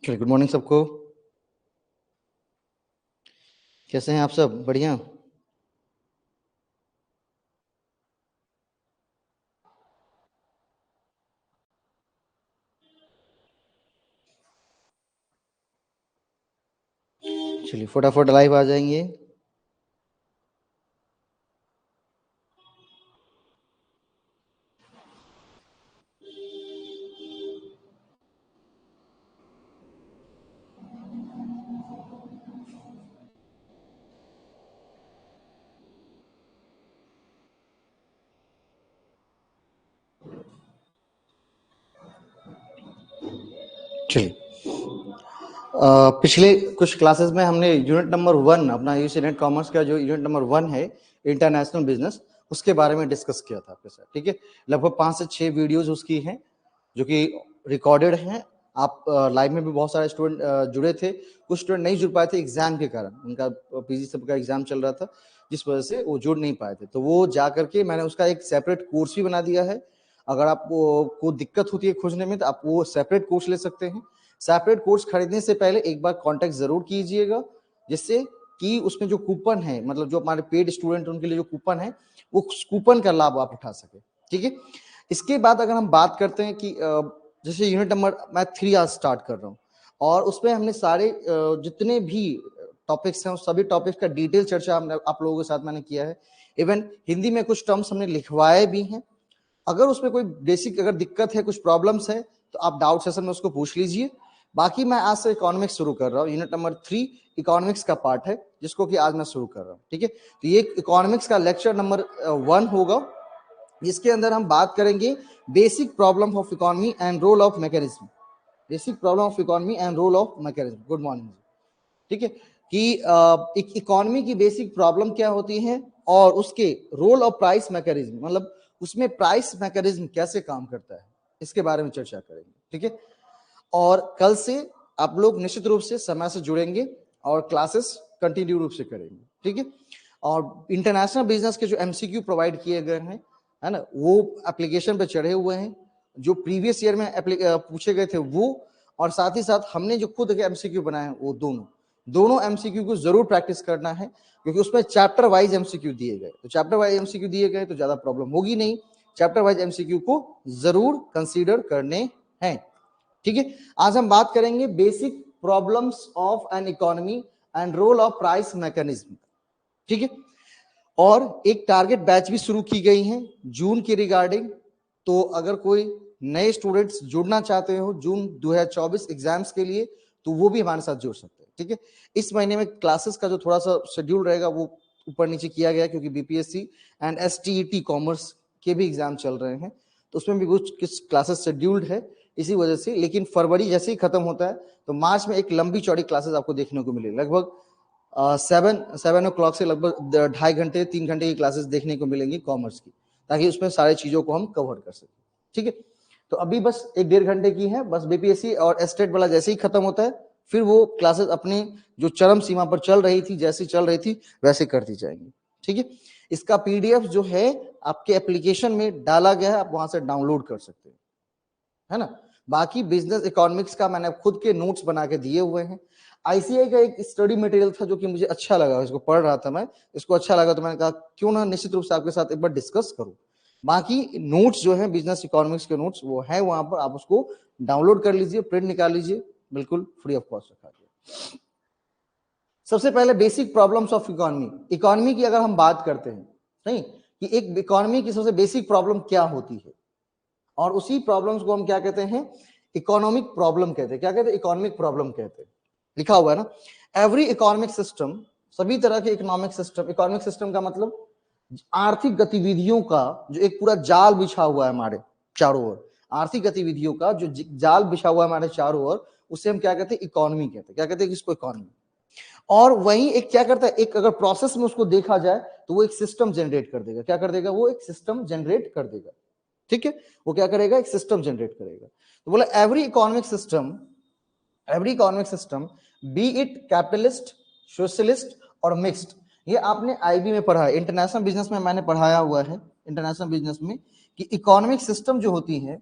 चलिए, good morning सबको। कैसे हैं आप सब? बढ़िया। चलिए फटाफट लाइव आ जाएंगे। चलिए, पिछले कुछ क्लासेस में हमने यूनिट नंबर 1 अपना यूसी नेट कॉमर्स का जो यूनिट नंबर 1 है इंटरनेशनल बिजनेस, उसके बारे में डिस्कस किया था आपके साथ। ठीक है, लगभग 5 से 6 वीडियोस उसकी हैं जो कि रिकॉर्डेड हैं। आप लाइव में भी बहुत सारे स्टूडेंट जुड़े थे, कुछ स्टूडेंट नहीं जुड़ पाए थे एग्जाम के कारण। उनका पीजी सब का एग्जाम चल रहा था, जिस वजह से वो जुड़ नहीं पाए थे। तो वो जा करके मैंने उसका एक सेपरेट कोर्स भी बना दिया है। अगर आपको दिक्कत होती है खोजने में तो आप वो सेपरेट कोर्स ले सकते हैं। सेपरेट कोर्स खरीदने से पहले एक बार कांटेक्ट जरूर कीजिएगा, जिससे कि उसमें जो कूपन है, मतलब जो हमारे पेड स्टूडेंट उनके लिए जो कूपन है, वो कूपन का लाभ आप उठा सके। ठीक है, इसके बाद अगर हम बात करते हैं कि जैसे यूनिट नंबर मैं 3 आज स्टार्ट कर रहा हूँ, और उसमें हमने सारे जितने भी टॉपिक्स हैं उस सभी टॉपिक्स का डिटेल चर्चा हमने आप लोगों के साथ मैंने किया है। इवन हिंदी में कुछ टर्म्स हमने लिखवाए भी हैं। अगर उसमें कोई बेसिक अगर दिक्कत है, कुछ प्रॉब्लम्स है, तो आप डाउट सेशन में उसको पूछ लीजिए। बाकी मैं आज से इकोनॉमिक्स शुरू कर रहा हूँ। यूनिट नंबर 3 इकोनॉमिक्स का पार्ट है, जिसको कि आज मैं शुरू कर रहा हूँ। ठीक है, तो ये इकोनॉमिक्स का लेक्चर नंबर 1 होगा, जिसके अंदर हम बात करेंगे basic problem of economy and role of mechanism. Basic problem of economy and role of mechanism. Good morning. ठीक है, कि एक इकोनॉमी की बेसिक प्रॉब्लम क्या होती है और उसके रोल ऑफ प्राइस मैकेनिज्म, मतलब उसमें प्राइस मैकेनिज्म कैसे काम करता है, इसके बारे में चर्चा करेंगे। ठीक है, और कल से आप लोग निश्चित रूप से समय से जुड़ेंगे और क्लासेस कंटिन्यू रूप से करेंगे। ठीक है, और इंटरनेशनल बिजनेस के जो एमसीक्यू प्रोवाइड किए गए हैं, है ना, वो एप्लीकेशन पे चढ़े हुए हैं। जो प्रीवियस ईयर में पूछे गए थे वो, और साथ ही साथ हमने जो खुद के एमसीक्यू बनाए हैं, वो दोनों एमसीक्यू को जरूर प्रैक्टिस करना है, क्योंकि उसमें चैप्टर वाइज एमसीक्यू दिए गए। तो चैप्टर वाइज एमसीक्यू दिए गए तो ज्यादा प्रॉब्लम होगी नहीं। चैप्टर वाइज एमसीक्यू को जरूर कंसीडर करने हैं। ठीक है, आज हम बात करेंगे basic problems of an economy and role of price mechanism. ठीक है, और एक टारगेट बैच भी शुरू की गई है जून के रिगार्डिंग। तो अगर कोई नए स्टूडेंट्स जुड़ना चाहते हो जून 2024 एग्जाम्स के लिए, तो वो भी हमारे साथ जुड़ सकते हैं। ठीक है, इस महीने में क्लासेस का जो थोड़ा सा शेड्यूल रहेगा वो ऊपर नीचे किया गया, क्योंकि बीपीएससी एंड एसटीईटी कॉमर्स के भी एग्जाम चल रहे हैं, तो उसमें भी कुछ क्लासेस शेड्यूल्ड है इसी वजह से। लेकिन फरवरी जैसे ही खत्म होता है तो मार्च में एक लंबी चौड़ी क्लासेस आपको देखने को मिलेगी। लगभग 7 o'clock से लगभग 2.5 घंटे 3 घंटे की क्लासेस देखने को मिलेंगी कॉमर्स की, ताकि उसमें सारी चीजों को हम कवर कर सकें। ठीक है, तो अभी बस 1-1.5 घंटे की है, बस बीपीएससी और एस्टेट वाला जैसे ही खत्म होता है फिर वो क्लासेस अपनी जो चरम सीमा पर चल रही थी, जैसी चल रही थी वैसे करती जाएंगी। ठीक है, इसका पीडीएफ जो है आपके एप्लीकेशन में डाला गया है, आप वहां से डाउनलोड कर सकते हैं, है ना। बाकी बिजनेस इकोनॉमिक्स का मैंने खुद के नोट्स बना के दिए हुए हैं। आईसीआई का एक स्टडी मटेरियल था जो कि मुझे अच्छा लगा, इसको पढ़ रहा था मैं, इसको अच्छा लगा तो मैंने कहा क्यों ना निश्चित रूप से आपके साथ एक बार डिस्कस करूं। बाकी नोट्स जो है बिजनेस इकोनॉमिक्स के नोट्स वो है वहां पर, आप उसको डाउनलोड कर लीजिए, प्रिंट निकाल लीजिए, बिल्कुल फ्री ऑफ कॉस्ट रखा गया। सबसे पहले basic problems of economy. Economy की अगर हम बात करते हैं, नहीं, कि एक इकोनॉमी की सबसे बेसिक प्रॉब्लम क्या होती है, और उसी प्रॉब्लम्स को हम क्या कहते हैं, इकोनॉमिक प्रॉब्लम कहते हैं। क्या कहते हैं? इकोनॉमिक प्रॉब्लम कहते हैं। लिखा हुआ है ना, एवरी इकोनॉमिक सिस्टम, सभी तरह के इकोनॉमिक सिस्टम। इकोनॉमिक सिस्टम का मतलब आर्थिक गतिविधियों का जो एक पूरा जाल बिछा हुआ है हमारे चारों ओर, आर्थिक गतिविधियों का जो जाल बिछा हुआ है हमारे चारों ओर, उसे हम क्या कहते हैं? इकोनॉमी कहते हैं। क्या कहते हैं इसको? इकोनॉमी। और वही एक क्या करता है, एक अगर प्रोसेस में उसको देखा जाए तो वो एक सिस्टम जनरेट कर देगा। क्या कर देगा? वो एक सिस्टम जनरेट कर देगा। ठीक है, वो क्या करेगा? एक सिस्टम जनरेट करेगा। तो बोला every economic system B it capitalist, socialist और मिक्स्ड। ये आपने आईबी में पढ़ा है, इंटरनेशनल बिजनेस में मैंने पढ़ाया हुआ है, इंटरनेशनल बिजनेस में, कि इकोनॉमिक सिस्टम जो होती है,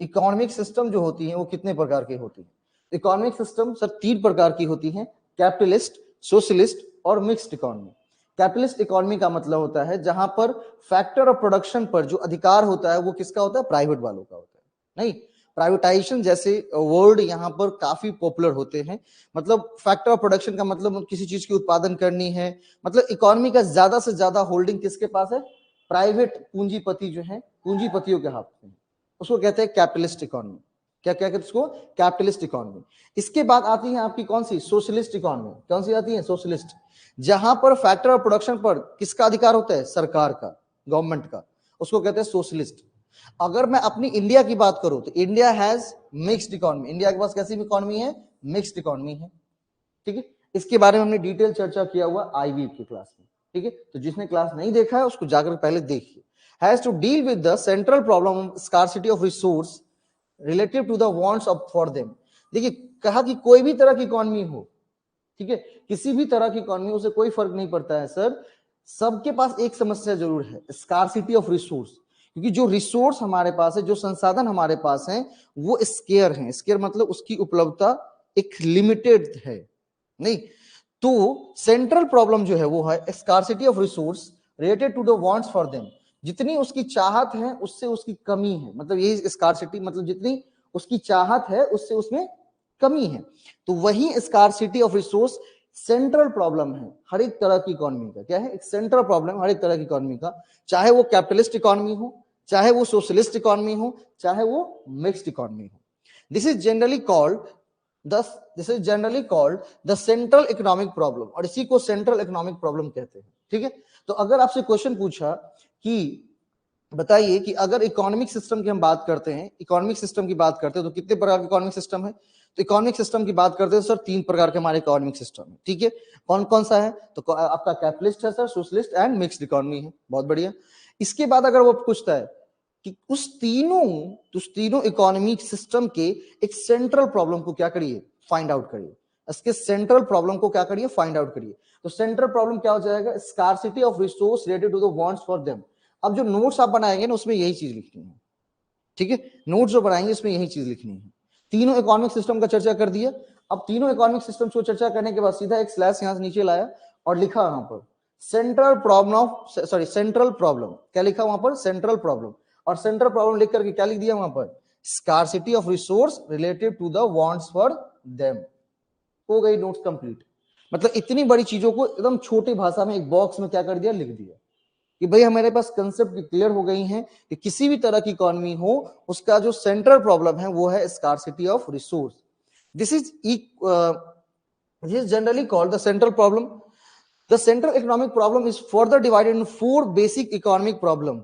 इकोनॉमिक सिस्टम जो होती है वो कितने प्रकार की होती है। इकोनॉमिक सिस्टम सर 3 प्रकार की होती है, कैपिटलिस्ट, सोशलिस्ट और मिक्स्ड इकोनॉमी। कैपिटलिस्ट इकोनॉमी का मतलब होता है जहां पर फैक्टर ऑफ प्रोडक्शन पर जो अधिकार होता है वो किसका होता है, प्राइवेट वालों का होता है। नहीं, प्राइवेटाइजेशन जैसे वर्ड यहाँ पर काफी पॉपुलर होते हैं। मतलब फैक्टर ऑफ प्रोडक्शन का मतलब किसी चीज की उत्पादन करनी है, मतलब इकोनॉमी का ज्यादा से ज्यादा होल्डिंग किसके पास है, प्राइवेट पूंजीपति जो है, पूंजीपतियों के हाथ में, उसको कहते हैं कैपिटलिस्ट इकोनॉमी। क्या क्या कहते हैं उसको, कैपिटलिस्ट इकोनॉमी। इसके बाद आती है आपकी कौन सी, सोशलिस्ट इकोनॉमी। कौन सी आती है, सोशलिस्ट, जहां पर फैक्टर ऑफ प्रोडक्शन पर किसका अधिकार होता है, सरकार का, गवर्नमेंट का, उसको कहते हैं सोशलिस्ट। अगर मैं अपनी इंडिया की बात करूं तो India has mixed economy. India के पास कैसी इकोनॉमी है, मिक्स्ड इकोनॉमी है। ठीक है, इसके बारे में हमने डिटेल चर्चा किया हुआ आईवी की क्लास में। ठीक है, तो जिसने क्लास नहीं देखा है उसको जाकर पहले देखिए। Has to deal with the central problem scarcity of resource relative to the wants of for them. देखिए, कहा कि कोई भी तरह की इकोनॉमी हो, ठीक है, किसी भी तरह की इकोनॉमी, उसे कोई फर्क नहीं पड़ता है सर, सबके पास एक समस्या जरूर है, स्कार्सिटी ऑफ रिसोर्स। क्योंकि जो रिसोर्स हमारे पास है, जो संसाधन हमारे पास हैं, वो स्केयर हैं। स्केयर मतलब उसकी उपलब्धता एक लिमिटेड है। नहीं, तो सेंट्रल प्रॉब्लम जो है वो है scarcity of resource related to the wants for them. जितनी उसकी चाहत है उससे उसकी कमी है, मतलब यही स्कार्सिटी, मतलब जितनी उसकी चाहत है उससे उसमें कमी है। तो वही scarcity of resource central problem है हर एक तरह की इकोनॉमी का। क्या है, एक सेंट्रल प्रॉब्लम हर एक तरह की इकोनॉमी का, चाहे वो कैपिटलिस्ट इकोनॉमी हो, चाहे वो सोशलिस्ट इकोनॉमी हो, चाहे वो मिक्स्ड इकोनॉमी हो। This is generally called the central economic problem, और इसी को सेंट्रल इकोनॉमिक प्रॉब्लम कहते हैं। ठीक है, तो अगर आपसे क्वेश्चन पूछा कि बताइए कि अगर इकोनॉमिक सिस्टम की हम बात करते हैं, इकोनॉमिक सिस्टम की बात करते हैं, तो कितने प्रकार के इकोनॉमिक सिस्टम है, तो इकोनॉमिक सिस्टम की बात करते हैं सर 3 प्रकार के हमारे इकोनॉमिक सिस्टम है। ठीक है, कौन कौन सा है, तो आपका कैपिटलिस्ट है sir, socialist and mixed economy है। बहुत बढ़िया। इसके बाद अगर वो पूछता है कि उस तीनों इकोनॉमिक सिस्टम के एक सेंट्रल प्रॉब्लम को क्या करिए, फाइंड आउट करिए। इसके सेंट्रल प्रॉब्लम को क्या करिए, फाइंड आउट करिए। तो सेंट्रल प्रॉब्लम क्या हो जाएगा, scarcity of resource related to the wants for them. अब जो नोट्स आप बनाएंगे ना उसमें यही चीज लिखनी है। ठीक है, नोट्स जो बनाएंगे इसमें यही चीज लिखनी है। तीनों इकोनॉमिक सिस्टम का चर्चा कर दिया। अब तीनों इकोनॉमिक सिस्टम को चर्चा करने के बाद सीधा एक स्लैश यहां से नीचे लाया और लिखा वहां पर सेंट्रल प्रॉब्लम। क्या लिखा वहां पर, सेंट्रल प्रॉब्लम। और सेंट्रल प्रॉब्लम लिख करके क्या लिख दिया वहां पर, scarcity of resource related to the wants for them. हो गई नोट्स कंप्लीट। मतलब इतनी बड़ी चीजों को एकदम छोटी भाषा में एक बॉक्स में क्या कर दिया, लिख दिया कि भाई हमारे पास कंसेप्ट क्लियर हो गई हैं कि किसी भी तरह की इकोनॉमी हो उसका जो सेंट्रल प्रॉब्लम है वो है scarcity of resource. This is generally called the central problem. The central economic problem is further divided in 4 basic economic problem.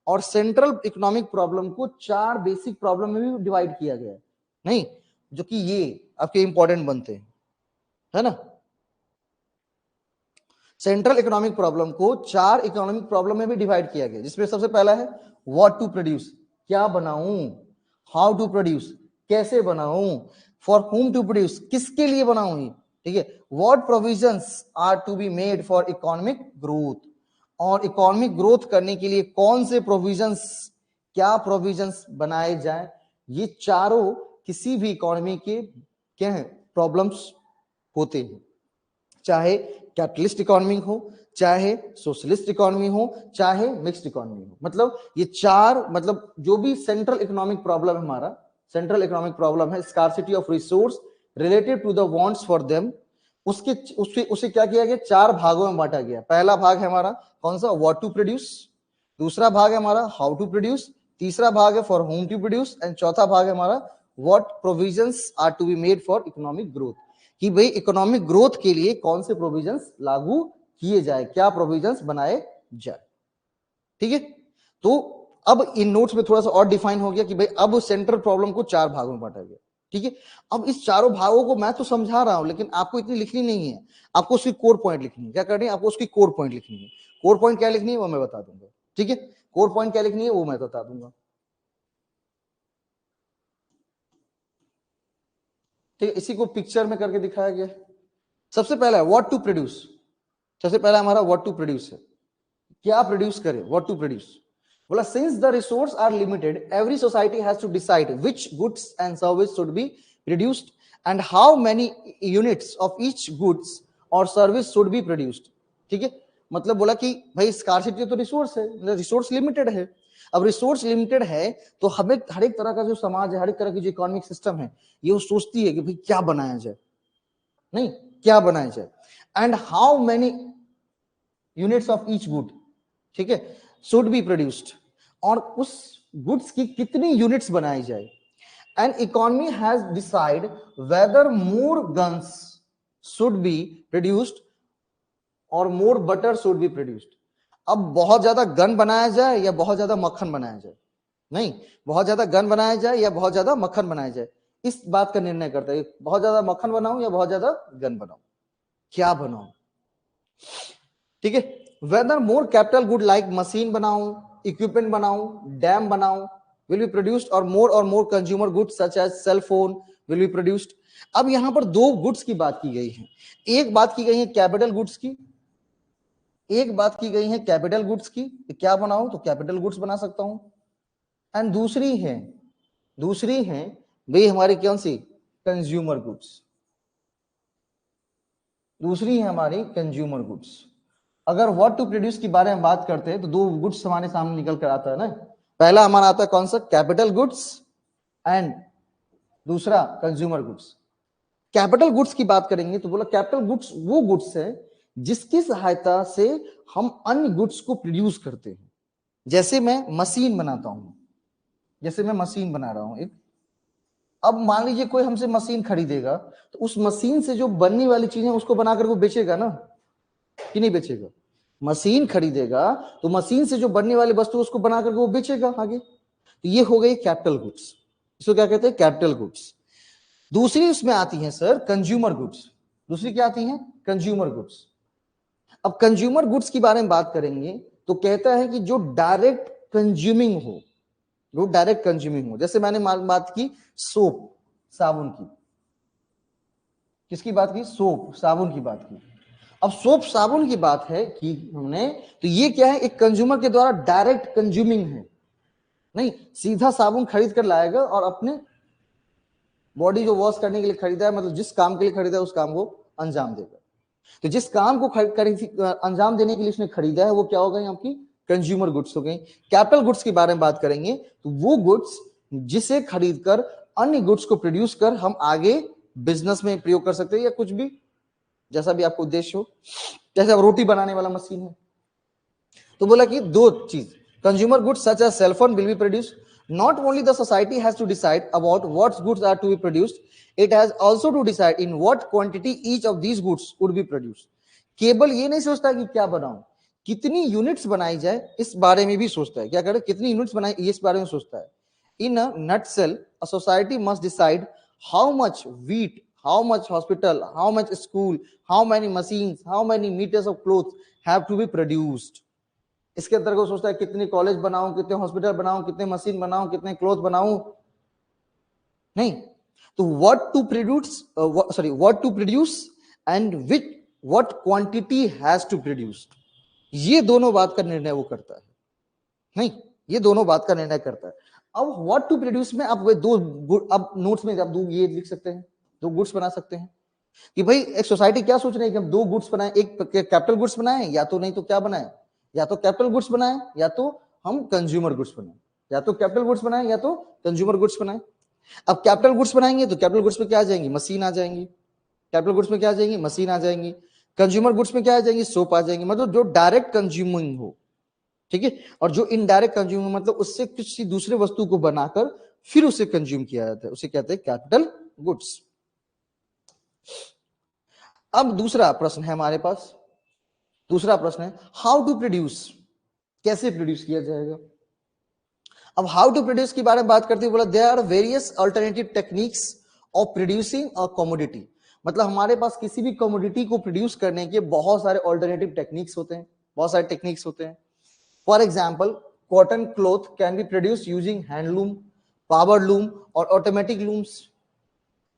और सेंट्रल इकोनॉमिक प्रॉब्लम को 4 बेसिक प्रॉब्लम में भी डिवाइड किया गया है। नहीं, जो कि ये आपके इंपॉर्टेंट बनते हैं, है ना। सेंट्रल इकोनॉमिक प्रॉब्लम को 4 इकोनॉमिक प्रॉब्लम में भी डिवाइड किया गया, जिसमें सबसे पहला है व्हाट टू प्रोड्यूस, क्या बनाऊं, हाउ टू प्रोड्यूस, कैसे बनाऊं, फॉर हुम टू प्रोड्यूस, किसके लिए बनाऊं। ठीक है, what provisions are to be made for economic growth, और इकोनॉमिक ग्रोथ करने के लिए कौन से प्रोविजंस, क्या प्रोविजंस बनाए जाए। ये चारों किसी भी इकोनॉमी के क्या है, प्रॉब्लम्स होते हैं, चाहे कैपिटलिस्ट इकोनॉमी हो, चाहे सोशलिस्ट इकोनॉमी हो, चाहे मिक्स्ड इकोनॉमी हो। मतलब ये चार, मतलब जो भी सेंट्रल इकोनॉमिक प्रॉब्लम है हमारा, सेंट्रल इकोनॉमिक प्रॉब्लम है scarcity of resource related to the wants for them, उसे क्या किया गया, 4 भागों में बांटा गया। पहला भाग है हमारा कौन सा, व्हाट टू प्रोड्यूस। दूसरा भाग है हमारा हाउ टू प्रोड्यूस। तीसरा भाग है for whom to produce. And चौथा भाग है हमारा what provisions are to be made for economic growth, कि भाई इकोनॉमिक ग्रोथ के लिए कौन से प्रोविजंस लागू किए जाए, क्या प्रोविजंस बनाए जाए। ठीक है, तो अब इन नोट्स में थोड़ा सा और डिफाइन हो गया कि भाई अब सेंट्रल प्रॉब्लम को 4 भागों में बांटा गया। ठीक है, अब इस चारों भागों को मैं तो समझा रहा हूं, लेकिन आपको इतनी लिखनी नहीं है, आपको उसकी कोर पॉइंट लिखनी है। क्या करनी है, आपको उसकी कोर पॉइंट लिखनी है। कोर पॉइंट क्या लिखनी है वो मैं बता दूंगा। ठीक है, कोर पॉइंट क्या लिखनी है वो मैं बता दूंगा। ठीक है, इसी को पिक्चर में करके दिखाया गया। सबसे पहला है व्हाट टू प्रोड्यूस। सबसे पहला हमारा व्हाट टू प्रोड्यूस है, क्या प्रोड्यूस करें, व्हाट टू प्रोड्यूस। बोला since the resource are limited every society has to decide which goods and service should be produced and how many units of each goods और service should be produced. ठीक है, मतलब बोला कि भाई scarcity तो resource है, रिसोर्स लिमिटेड है। अब रिसोर्स लिमिटेड है तो हमें हर एक तरह का जो समाज है, हर एक तरह की जो इकोनॉमिक सिस्टम है, ये वो सोचती है कि भाई क्या बनाया जाए, नहीं क्या बनाया जाए, and how many units of each good, ठीक है, शुड बी प्रोड्यूस्ड, और उस गुड्स की कितनी यूनिट्स बनाई जाए। And economy has decide whether more guns should be produced और मोर बटर शुड बी प्रोड्यूस्ड। अब बहुत ज्यादा गन बनाया जाए या बहुत ज्यादा मक्खन बनाया जाए, नहीं, बहुत ज्यादा गन बनाया जाए या बहुत ज्यादा मक्खन बनाया जाए, इस बात का निर्णय करता है बहुत ज्यादा मक्खन बनाऊं या बहुत ज्यादा गन बनाऊं, क्या बनाऊं। ठीक है, whether more capital good like machine बनाऊं, इक्विपमेंट बनाऊं, डैम बनाऊं विल बी प्रोड्यूस्ड, और more consumer goods such as cell phone will be produced. अब यहां पर दो गुड्स की बात की गई है, एक बात की गई है कैपिटल गुड्स की, एक बात की गई है कैपिटल गुड्स की, क्या बनाऊं तो कैपिटल गुड्स बना सकता हूं, एंड दूसरी है भाई हमारी कौन सी, कंज्यूमर गुड्स, दूसरी है हमारी कंज्यूमर गुड्स। अगर व्हाट टू प्रोड्यूस के बारे में बात करते हैं तो दो गुड्स हमारे सामने निकल कर आता है ना, पहला हमारा आता है कौन सा, कैपिटल गुड्स, एंड दूसरा कंज्यूमर गुड्स। कैपिटल गुड्स की बात करेंगे तो बोला कैपिटल गुड्स वो गुड्स है जिसकी सहायता से हम अन्य गुड्स को प्रोड्यूस करते हैं। जैसे मैं मशीन बनाता हूं, जैसे मैं मशीन बना रहा हूं एक, अब मान लीजिए कोई हमसे मशीन खरीदेगा तो उस मशीन से जो बनने वाली चीजें उसको बनाकर वो बेचेगा ना, कि नहीं बेचेगा। मशीन खरीदेगा तो मशीन से जो बनने वाली वस्तु उसको बनाकर वो बेचेगा आगे, तो ये हो गई कैपिटल गुड्स, इसको क्या कहते हैं, कैपिटल गुड्स। दूसरी उसमें आती है सर कंज्यूमर गुड्स, दूसरी क्या आती है, कंज्यूमर गुड्स। अब कंज्यूमर गुड्स के बारे में बात करेंगे तो कहता है कि जो डायरेक्ट कंज्यूमिंग हो, जो डायरेक्ट कंज्यूमिंग हो, जैसे मैंने बात की सोप साबुन की, किसकी बात की, सोप साबुन की बात की। अब सोप साबुन की बात है कि हमने, तो ये क्या है, एक कंज्यूमर के द्वारा डायरेक्ट कंज्यूमिंग है, नहीं सीधा साबुन खरीद कर लाएगा और अपने बॉडी जो वॉश करने के लिए खरीदा है, मतलब जिस काम के लिए खरीदा है उस काम को अंजाम देगा। तो जिस काम को अंजाम देने के लिए उसने खरीदा है वो क्या हो गई आपकी कंज्यूमर गुड्स हो गई। कैपिटल गुड्स के बारे में बात करेंगे तो वो गुड्स जिसे खरीदकर अन्य गुड्स को प्रोड्यूस कर हम आगे बिजनेस में प्रयोग कर सकते हैं, या कुछ भी जैसा भी आपको उद्देश्य हो। जैसे अब रोटी बनाने वाला मशीन है तो बोला कि दो चीज, consumer goods such as cell phone will be produced, not only the society has to decide about what goods are to be produced, it has also to decide in what quantity each of these goods would be produced। केवल ये नहीं सोचता कि क्या बनाऊं, कितनी units बनाई जाए इस बारे में भी सोचता है, क्या करे, कितनी यूनिट्स बनाई इस बारे में सोचता है। In a nutshell a society must decide how much wheat, how much hospital, how much school, how many machines, how many metres of cloth have to be produced. इसके अंदर को सोचता है कितने कॉलेज बनाऊं, कितने हॉस्पिटल बनाऊं, कितने मशीन बनाऊं, कितने क्लोथ बनाऊं, नहीं। तो what to produce, what to produce and which what quantity has to produce, ये दोनों बात का निर्णय वो करता है, नहीं ये दोनों बात का निर्णय करता है। अब व्हाट टू प्रोड्यूस में आप दो, अब नोट्स में आप दो ये लिख सकते हैं, दो गुड्स बना सकते हैं कि भाई एक सोसाइटी क्या सोच रही है कि हम दो गुड्स बनाए, एक कैपिटल गुड्स बनाए या तो नहीं तो क्या बनाए, या तो कैपिटल गुड्स बनाए या तो हम कंज्यूमर गुड्स बनाए, या तो कैपिटल गुड्स बनाए या तो कंज्यूमर गुड्स बनाए। अब कैपिटल गुड्स बनाएंगे तो कैपिटल गुड्स में क्या आ जाएंगी, मशीन आ जाएंगी, कैपिटल गुड्स में क्या आ जाएंगी, मशीन आ जाएंगी। कंज्यूमर गुड्स में क्या आ जाएंगी, सोप आ जाएंगी, मतलब जो डायरेक्ट कंज्यूमिंग हो, ठीक है। और जो इनडायरेक्ट कंज्यूमिंग मतलब उससे किसी दूसरे वस्तु को बनाकर फिर उसे कंज्यूम किया जाता है, उसे कहते हैं कैपिटल गुड्स। अब दूसरा प्रश्न है हमारे पास, दूसरा प्रश्न है हाउ टू प्रोड्यूस, कैसे प्रोड्यूस किया जाएगा। अब हाउ टू प्रोड्यूस के बारे में बात करते हुए बोला there are various alternative techniques of producing a commodity, मतलब हमारे पास किसी भी कमोडिटी को प्रोड्यूस करने के बहुत सारे अल्टरनेटिव टेक्निक्स होते हैं, बहुत सारे टेक्निक्स होते हैं। For example cotton cloth can be produce using handloom, power loom और automatic looms.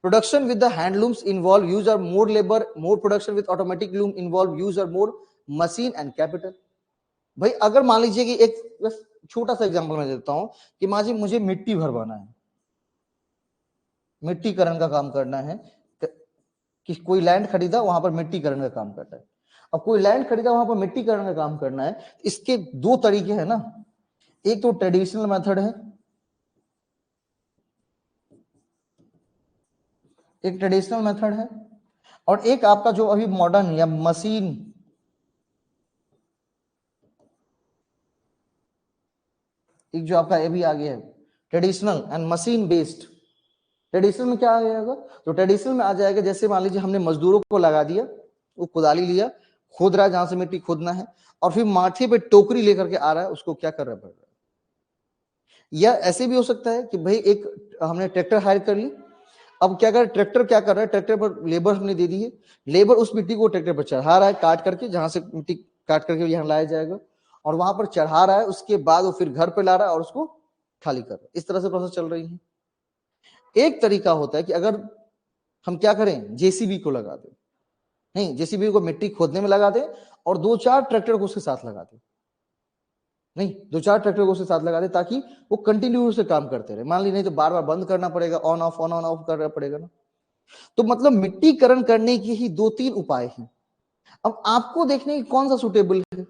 Production with the handlooms involve use of more labor, more production with automatic loom involve use of more machine and capital। भाई अगर मान लीजिए कि एक छोटा सा example मैं देता हूं कि मान लीजिए मुझे मिट्टी भरवाना है, मिट्टीकरण का काम करना है कि कोई लैंड खरीदा वहां पर मिट्टीकरण का काम करना है। अब कोई लैंड खरीदा वहां पर मिट्टीकरण का काम करना है, इसके दो तरीके हैं ना, एक तो ट्रेडिशनल मेथड है, एक ट्रेडिशनल मेथड है, और एक आपका जो अभी मॉडर्न या मशीन, एक जो आपका अभी आ गया है traditional and machine based. Traditional में क्या आ जाएगा, तो ट्रेडिशनल में आ जाएगा जैसे मान लीजिए हमने मजदूरों को लगा दिया, वो कुदाली लिया, खोद रहा है जहां से मिट्टी खोदना है, और फिर माथे पे टोकरी लेकर के आ रहा है, उसको क्या कर रहा है। या ऐसे भी हो सकता है कि भाई एक हमने ट्रैक्टर हायर कर ली, अब क्या कर ट्रैक्टर क्या कर रहा है, ट्रैक्टर पर लेबर हमने दे दी है, लेबर उस मिट्टी को ट्रैक्टर पर चढ़ा रहा है काट करके, जहां से मिट्टी काट करके यहाँ लाया जाएगा, और वहां पर चढ़ा रहा है, उसके बाद वो फिर घर पे ला रहा है और उसको खाली कर रहा है। इस तरह से प्रोसेस चल रही है। एक तरीका होता है कि अगर हम क्या करें, जेसीबी को लगा दें, नहीं जेसीबी को मिट्टी खोदने में लगा दें और 2-4 ट्रैक्टर को उसके साथ लगा दें, नहीं 2-4 ट्रैक्टर को उसके साथ लगा दें ताकि वो कंटिन्यू से काम करते रहे। मान ली नहीं तो बार बार बंद करना पड़ेगा, ऑन ऑफ करना पड़ेगा ना। तो मतलब मिट्टीकरण करने के ही 2-3 उपाय हैं। अब आपको देखने की कौन सा सुटेबल है।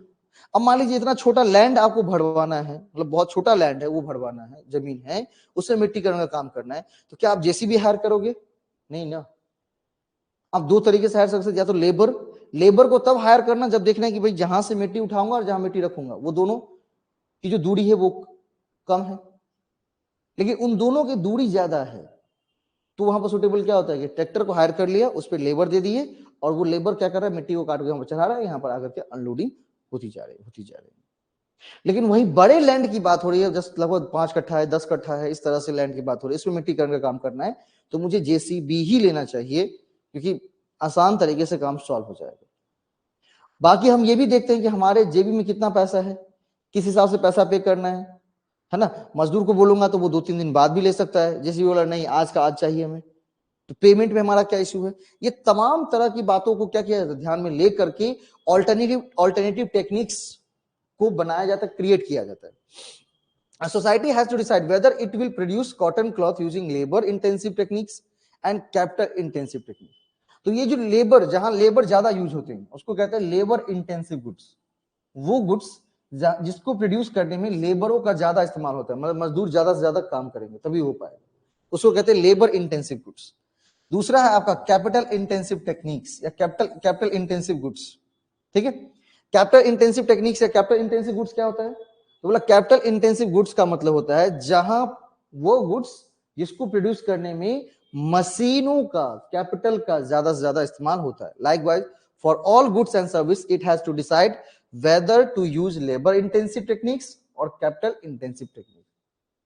अब मान लीजिए इतना छोटा लैंड आपको भरवाना है, मतलब बहुत छोटा लैंड है वो भरवाना है, जमीन है, उससे मिट्टीकरण का काम करना है, तो क्या आप जेसीबी हायर करोगे? नहीं ना। आप दो तरीके से हायर कर सकते, या तो लेबर को तब हायर करना जब देखना है कि भाई जहां से मिट्टी उठाऊंगा और जहां मिट्टी रखूंगा वो दोनों की जो दूरी है वो कम है, लेकिन उन दोनों की दूरी ज्यादा है, तो वहां पर सुटेबल क्या होता है कि ट्रैक्टर को हायर कर लिया, उस पर लेबर दे दिए, और वो लेबर क्या कर रहा है, मिट्टी को काट के यहाँ पर चढ़ा रहा है, यहाँ पर आकर के अनलोडिंग होती जा रही। लेकिन वही बड़े लैंड की बात हो रही है, जस्ट लगभग 5 कट्ठा है, 10 कट्ठा है, इस तरह से लैंड की बात हो रही है, इसमें मिट्टीकरण का काम करना है, तो मुझे जेसीबी ही लेना चाहिए, क्योंकि आसान तरीके से काम सॉल्व हो जाएगा। बाकी हम ये भी देखते हैं कि हमारे जेबी में कितना पैसा है, किस हिसाब से पैसा पे करना है ना। मजदूर को बोलूंगा तो वो 2-3 दिन बाद भी ले सकता है, जैसे बोला नहीं आज का आज चाहिए हमें, तो पेमेंट में हमारा क्या इश्यू है। ये तमाम तरह की बातों को क्या किया जाता है, ध्यान में ले करके ऑल्टरनेटिव टेक्निक्स को बनाया जाता है, क्रिएट किया जाता है। A society has to decide whether it will produce cotton cloth using labor intensive techniques and capital intensive techniques. तो ये जो लेबर, जहां लेबर ज्यादा यूज होते हैं उसको कहते हैं लेबर इंटेंसिव गुड्स। वो गुड्स जिसको प्रोड्यूस करने में लेबरों का ज्यादा इस्तेमाल होता है, मतलब मजदूर ज्यादा से ज्यादा काम करेंगे तभी हो पाएगा, उसको कहते हैं लेबर इंटेंसिव गुड्स। दूसरा है आपका कैपिटल इंटेंसिव टेक्निक्स या कैपिटल इंटेंसिव गुड्स। ठीक है, कैपिटल इंटेंसिव टेक्निक्स या कैपिटल इंटेंसिव गुड्स क्या होता है, तो बोला कैपिटल इंटेंसिव गुड्स का मतलब होता है जहां वो गुड्स जिसको प्रोड्यूस करने में मशीनों का, कैपिटल का ज्यादा से ज्यादा इस्तेमाल होता है। Likewise for all goods and service it has to decide whether to use labour intensive techniques और कैपिटल इंटेंसिव टेक्निक्स।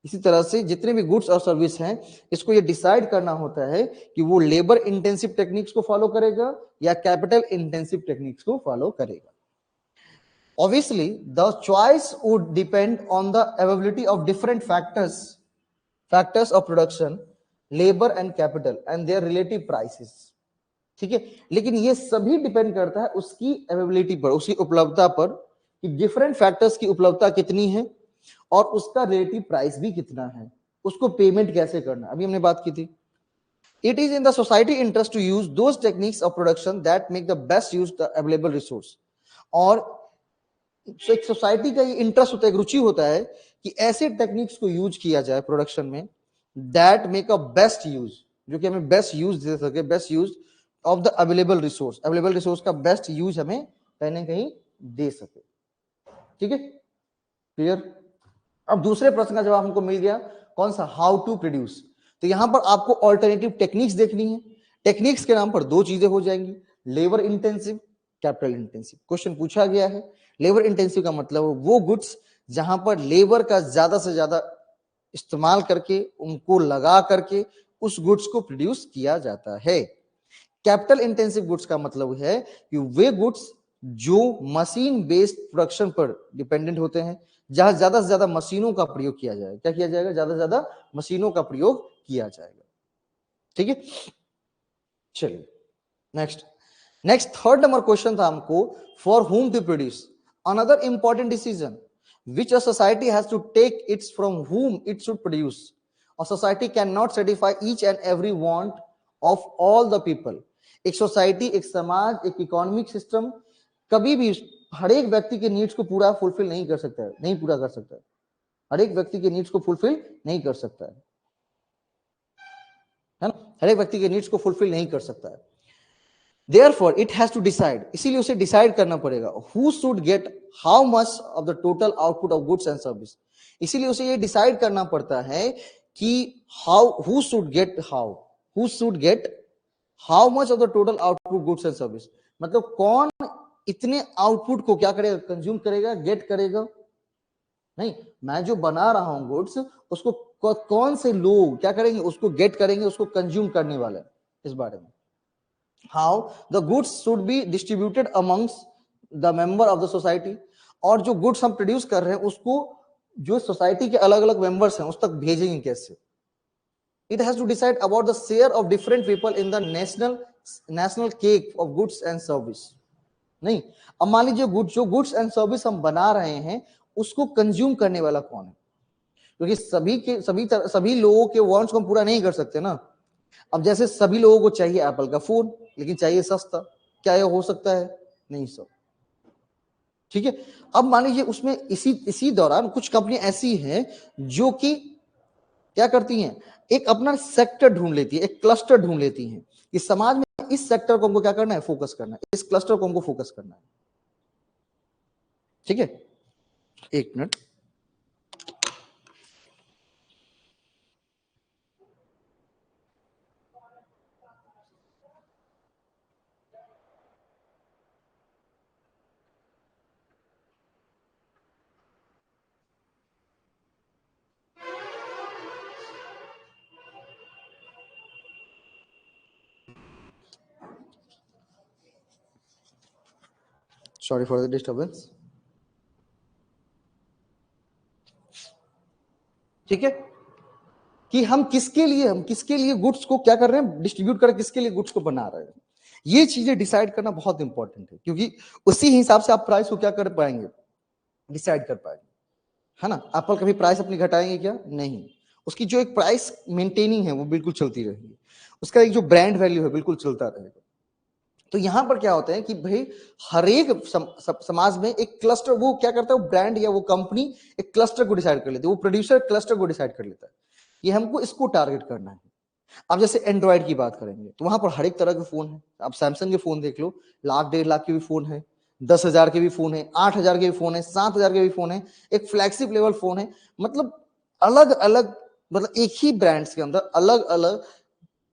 इसी तरह से जितने भी गुड्स और सर्विस हैं इसको ये डिसाइड करना होता है कि वो लेबर इंटेंसिव टेक्निक्स को फॉलो करेगा या कैपिटल इंटेंसिव टेक्निक्स को फॉलो करेगा। Obviously, the choice would depend on the availability of different factors of production, labor and capital and their relative prices. ठीक है, लेकिन ये सभी डिपेंड करता है उसकी अवेलेबिलिटी पर, उसकी उपलब्धता पर, कि डिफरेंट फैक्टर्स की उपलब्धता कितनी है और उसका रिलेटिव प्राइस भी कितना है, उसको पेमेंट कैसे करना, अभी हमने बात की थी। It is in the society interest to use those techniques of production that make the best use the available resource. और तो एक सोसाइटी का ये इंटरेस्ट होता है, एक रुचि होता है कि ऐसे टेक्निक्स को यूज किया जाए प्रोडक्शन में that make a best use, जो कि हमें बेस्ट यूज दे सके, best use of the available resource का बेस्ट यूज हमें कहीं ना कहीं दे सके। ठीक है, क्लियर। अब दूसरे प्रश्न का जवाब हमको मिल गया, कौन सा, हाउ टू प्रोड्यूस। तो यहां पर आपको ऑल्टरनेटिव टेक्निक्स देखनी है। टेक्निक्स के नाम पर दो चीजें हो जाएंगी, labour intensive, capital intensive. Question पूछा गया है, लेबर इंटेंसिव का मतलब वो गुड्स जहां पर लेबर का ज्यादा से ज्यादा इस्तेमाल करके, उनको लगा करके उस गुड्स को प्रोड्यूस किया जाता है। कैपिटल इंटेंसिव गुड्स का मतलब है कि वे गुड्स जो मशीन बेस्ड प्रोडक्शन पर डिपेंडेंट होते हैं, जहां ज्यादा से ज्यादा मशीनों का प्रयोग किया जाएगा। क्या किया जाएगा, ज्यादा से ज्यादा मशीनों का प्रयोग किया जाएगा। ठीक है, चलिए नेक्स्ट थर्ड नंबर क्वेश्चन था हमको, for whom to produce। Another important decision which a society has to take, it's from whom it should produce। A society cannot satisfy each and every want of all the people. एक society, एक समाज, एक economic system कभी भी हर एक व्यक्ति के needs को पूरा फुलफिल नहीं कर सकता है, नहीं पूरा कर सकता है, हर एक व्यक्ति के नीड्स को फुलफिल नहीं कर सकता है ना, हर एक व्यक्ति के नीड्स को फुलफिल नहीं कर सकता है। Therefore, it has to decide, इसीलिए उसे डिसाइड करना पड़ेगा who should get how much of the total output of goods and service। इसीलिए उसे ये डिसाइड करना पड़ता है कि who should get how much of the total output goods and service, मतलब कौन इतने आउटपुट को क्या करेगा, कंज्यूम करेगा, गेट करेगा। नहीं, मैं जो बना रहा हूं गुड्स, उसको कौन से लोग क्या करेंगे, उसको गेट करेंगे, उसको कंज्यूम करने वाले, इस बारे में। How the goods should be distributed amongst the member of the society, और जो गुड्स हम प्रोड्यूस कर रहे हैं उसको जो सोसाइटी के अलग अलग मेंबर्स हैं उस तक भेजेंगे कैसे। It has to decide about the share of different people in the national cake of goods and service। नहीं, अब मान लीजिए जो गुड्स एंड सर्विस हम बना रहे हैं उसको कंज्यूम करने वाला कौन है, क्योंकि सभी लोगों के वांट्स को हम पूरा नहीं कर सकते ना। अब जैसे सभी लोगों को चाहिए एप्पल का फोन, लेकिन चाहिए सस्ता, क्या यह हो सकता है? नहीं सर, ठीक है। अब मान लीजिए उसमें इसी दौरान कुछ कंपनी ऐसी हैं जो कि क्या करती हैं, एक अपना सेक्टर ढूंढ लेती है, एक क्लस्टर ढूंढ लेती हैं कि समाज में इस सेक्टर को हमको क्या करना है, फोकस करना है, इस क्लस्टर को हमको फोकस करना है। ठीक है, एक minute. Sorry for the disturbance. ठीक है, कि हम किसके लिए गुड्स को क्या कर रहे हैं, डिस्ट्रीब्यूट कर, किसके लिए गुड्स को बना रहे हैं। ये चीजें डिसाइड करना बहुत इंपॉर्टेंट है, क्योंकि उसी हिसाब से आप प्राइस को क्या कर पाएंगे, डिसाइड कर पाएंगे, है ना। एप्पल कभी प्राइस अपनी घटाएंगे क्या? नहीं, उसकी जो एक प्राइस मेंटेनिंग है वो बिल्कुल चलती रहेगी, उसका एक जो ब्रांड वैल्यू है बिल्कुल चलता रहेगा। तो यहां पर क्या होता है कि भाई हर एक समाज में एक क्लस्टर, वो क्या करता है, वो ब्रांड या वो कंपनी एक क्लस्टर को डिसाइड कर लेती है, वो प्रोड्यूसर क्लस्टर को डिसाइड कर लेता है कि हमको इसको टारगेट करना है। अब जैसे एंड्रॉइड की बात करेंगे तो वहां पर हर एक तरह के फोन है। आप सैमसंग के फोन देख लो, 1,00,000-1,50,000 के भी फोन है, 10,000 के भी फोन है, 8,000 के भी फोन है, 7,000 के भी फोन है, एक फ्लैगशिप लेवल फोन है। मतलब अलग अलग, मतलब एक ही ब्रांड्स के अंदर अलग अलग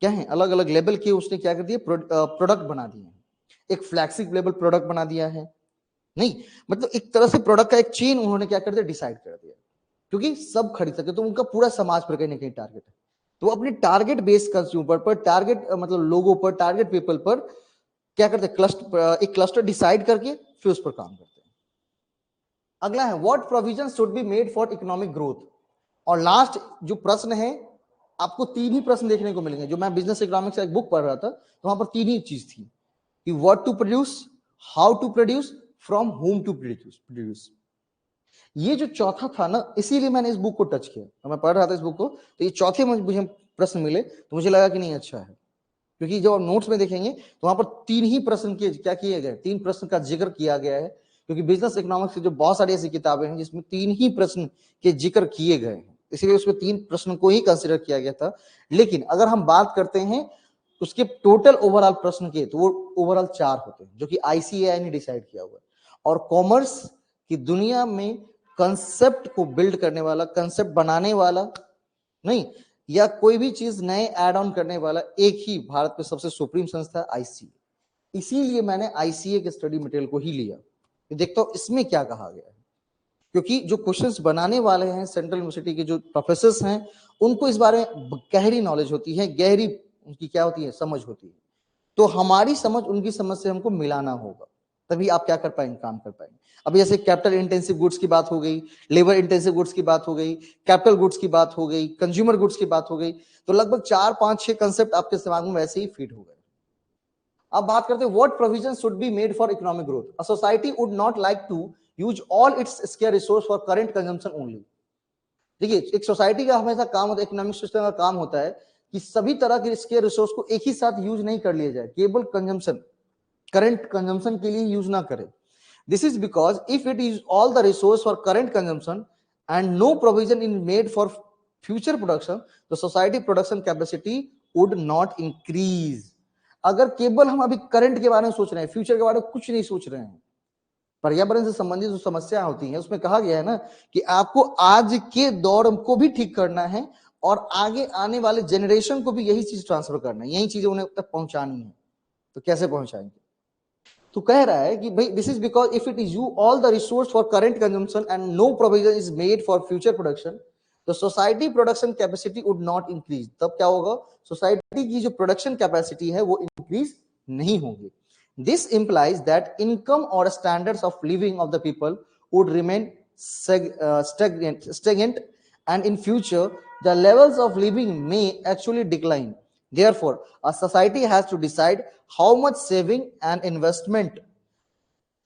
क्या है, अलग अलग लेवल के उसने क्या कर दिया, प्रोडक्ट बना दिए हैं। एक फ्लैगशिप लेवल प्रोडक्ट बना दिया है, नहीं मतलब एक तरह से प्रोडक्ट का एक चेन उन्होंने क्या कर दिया, डिसाइड कर दिया, क्योंकि सब खरीद सके। तो उनका पूरा समाज पर कहीं ना कहीं टारगेट है, तो अपने टारगेट बेस्ड कंज्यूमर पर, टारगेट मतलब लोगों पर, टारगेट पीपल पर क्या करते हैं, एक क्लस्टर डिसाइड करके फिर उस पर काम करते हैं। अगला है what provision should be made for economic growth. और लास्ट जो प्रश्न है, आपको 3 ही प्रश्न देखने को मिलेंगे। जो मैं बिजनेस इकोनॉमिक्स का एक बुक पढ़ रहा था तो वहां पर 3 ही चीज थी कि what to produce, how to produce, from whom to produce. ये जो चौथा था ना, इसीलिए मैंने इस बुक को टच किया। तो मैं पढ़ रहा था इस बुक को, तो ये चौथे मुझे प्रश्न मिले तो मुझे लगा कि नहीं अच्छा है, क्योंकि जब आप नोट्स में देखेंगे तो वहां पर 3 ही प्रश्न के क्या किए गए, 3 प्रश्न का जिक्र किया गया है। क्योंकि बिजनेस इकोनॉमिक्स की जो बहुत सारी ऐसी किताबें हैं जिसमें 3 ही प्रश्न के जिक्र किए गए हैं, इसीलिए उसमें 3 प्रश्न को ही कंसिडर किया गया था। लेकिन अगर हम बात करते हैं उसके टोटल ओवरऑल प्रश्न के, तो वो ओवरऑल 4 होते हैं, जो कि आईसीएआई ने डिसाइड किया हुआ है। और कॉमर्स की दुनिया में कंसेप्ट को बिल्ड करने वाला, कंसेप्ट बनाने वाला नहीं, या कोई भी चीज नए ऐड ऑन करने वाला एक ही भारत में सबसे सुप्रीम संस्था आईसीए। इसीलिए मैंने आईसीए के स्टडी मटेरियल को ही लिया, देखता हूं इसमें क्या कहा गया है, क्योंकि जो क्वेश्चंस बनाने वाले हैं सेंट्रल यूनिवर्सिटी के जो प्रोफेसर्स हैं, उनको इस बारे में गहरी नॉलेज होती है, गहरी उनकी क्या होती है, समझ होती है। तो हमारी समझ उनकी समझ से हमको मिलाना होगा, तभी आप क्या कर पाएंगे, काम कर पाएंगे। अभी जैसे कैपिटल इंटेंसिव गुड्स की बात हो गई, लेबर इंटेंसिव गुड्स की बात हो गई, कैपिटल गुड्स की बात हो गई, कंज्यूमर गुड्स की बात हो गई, तो लगभग 4, 5, 6 कंसेप्ट आपके दिमाग में वैसे ही फिट हो गए। अब बात करते हैं what provision should be made for economic growth. A society would not like to use all its scarce resource for current consumption only. देखिए एक सोसाइटी का हमेशा काम होता है, इकोनॉमिक सिस्टम का काम होता है कि सभी तरह के स्केयर रिसोर्स को एक ही साथ यूज नहीं कर लिया जाए, केवल कंजम्पशन, करंट कंजम्पशन के लिए यूज ना करें। This is because if it is all the resource for current consumption and no provision in made for future production, the society production capacity would not increase. अगर केवल हम अभी current के बारे में सोच रहे हैं, फ्यूचर के बारे में कुछ नहीं सोच रहे हैं, पर्यावरण से संबंधित जो समस्या होती है उसमें कहा गया है ना कि आपको आज के दौर को भी ठीक करना है और आगे आने वाले जनरेशन को भी यही चीज ट्रांसफर करना है, यही चीजें उन्हें तक पहुंचानी है। तो कैसे पहुंचाएंगे? तो कह रहा है कि भाई this is because if it is you all the resource for current consumption and no provision is made for future production, तो society production capacity would not increase. तब क्या होगा? सोसाइटी की जो प्रोडक्शन कैपेसिटी है वो इंक्रीज नहीं होगी। This implies that income or standards of living of the people would remain stagnant, and in future the levels of living may actually decline. Therefore, a society has to decide how much saving and investment,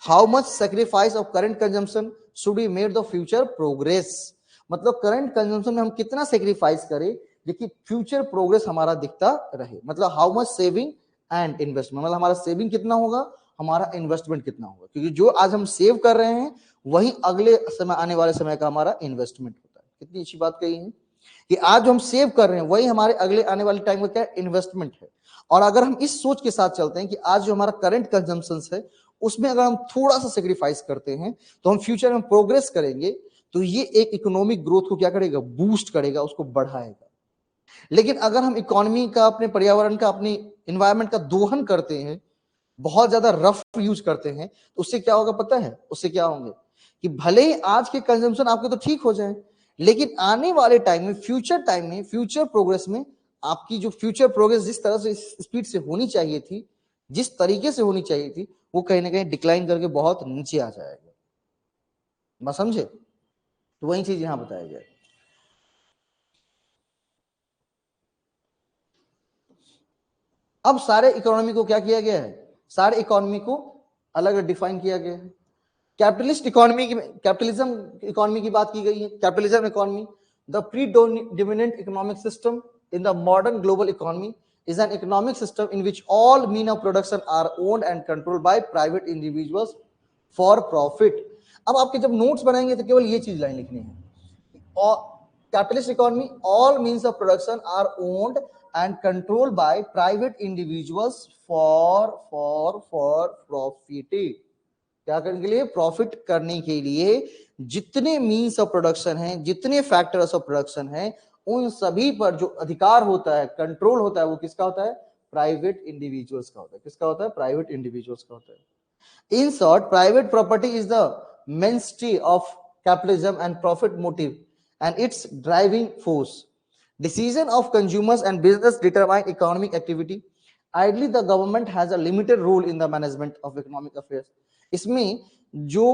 how much sacrifice of current consumption should be made the future progress. मतलब current consumption में हम कितना sacrifice करें लेकिन future progress हमारा दिखता रहे। मतलब how much saving and investment, मतलब हमारा सेविंग कितना होगा, हमारा इन्वेस्टमेंट कितना होगा, क्योंकि जो आज हम सेव कर रहे हैं वही अगले समय आने वाले समय का हमारा इन्वेस्टमेंट होता है। कितनी अच्छी बात कही है कि आज जो हम सेव कर रहे हैं वही हमारे अगले आने वाले टाइम में क्या इन्वेस्टमेंट है। और अगर हम इस सोच के साथ चलते हैं कि आज जो हमारा करंट कंजम्पशन है उसमें अगर हम थोड़ा सा सेक्रीफाइस करते हैं तो हम फ्यूचर में प्रोग्रेस करेंगे, तो ये एक इकोनॉमिक ग्रोथ को क्या करेगा, बूस्ट करेगा, उसको बढ़ाएगा। लेकिन अगर हम इकोनॉमी का, अपने पर्यावरण का, अपनी एनवायरनमेंट का दोहन करते हैं, बहुत ज्यादा रफ यूज करते हैं, तो उससे क्या होगा पता है? उससे क्या होंगे कि भले ही आज के कंजम्पशन आपके तो ठीक हो जाए, लेकिन आने वाले टाइम में, फ्यूचर टाइम में, फ्यूचर प्रोग्रेस में आपकी जो फ्यूचर प्रोग्रेस जिस तरह से स्पीड से होनी चाहिए थी, जिस तरीके से होनी चाहिए थी, वो कहीं ना कहीं डिक्लाइन करके बहुत नीचे आ जाएगा। बस समझे? तो वही चीज यहां बताया गया। अब सारे इकोनॉमी को क्या किया गया है? सारे इकोनॉमी को अलग डिफाइन किया गया है। कैपिटलिस्ट इकोनॉमी की, कैपिटलिज्म इकोनॉमी की बात की गई है। Capitalism economy, the predominant economic system in the modern global economy is an economic system in which all means of production are owned and controlled by private individuals for profit. अब आपके जब notes बनाएंगे तो केवल ये चीज line लिखनी है, और capitalist economy, all means of production are owned and controlled by private individuals for profit. क्या करने के लिए? प्रॉफिट करने के लिए। जितने मीन्स ऑफ प्रोडक्शन हैं, जितने फैक्टर्स ऑफ प्रोडक्शन हैं, उन सभी पर जो अधिकार होता है, कंट्रोल होता है, वो किसका होता है? प्राइवेट इंडिविजुअल्स का होता है। किसका होता है? प्राइवेट इंडिविजुअल्स का होता है। In short, private property is the mainstay of capitalism and profit motive and its driving force. Decision of consumers and business determine economic activity. Ideally, the government has a limited role in the management of economic affairs. इसमें जो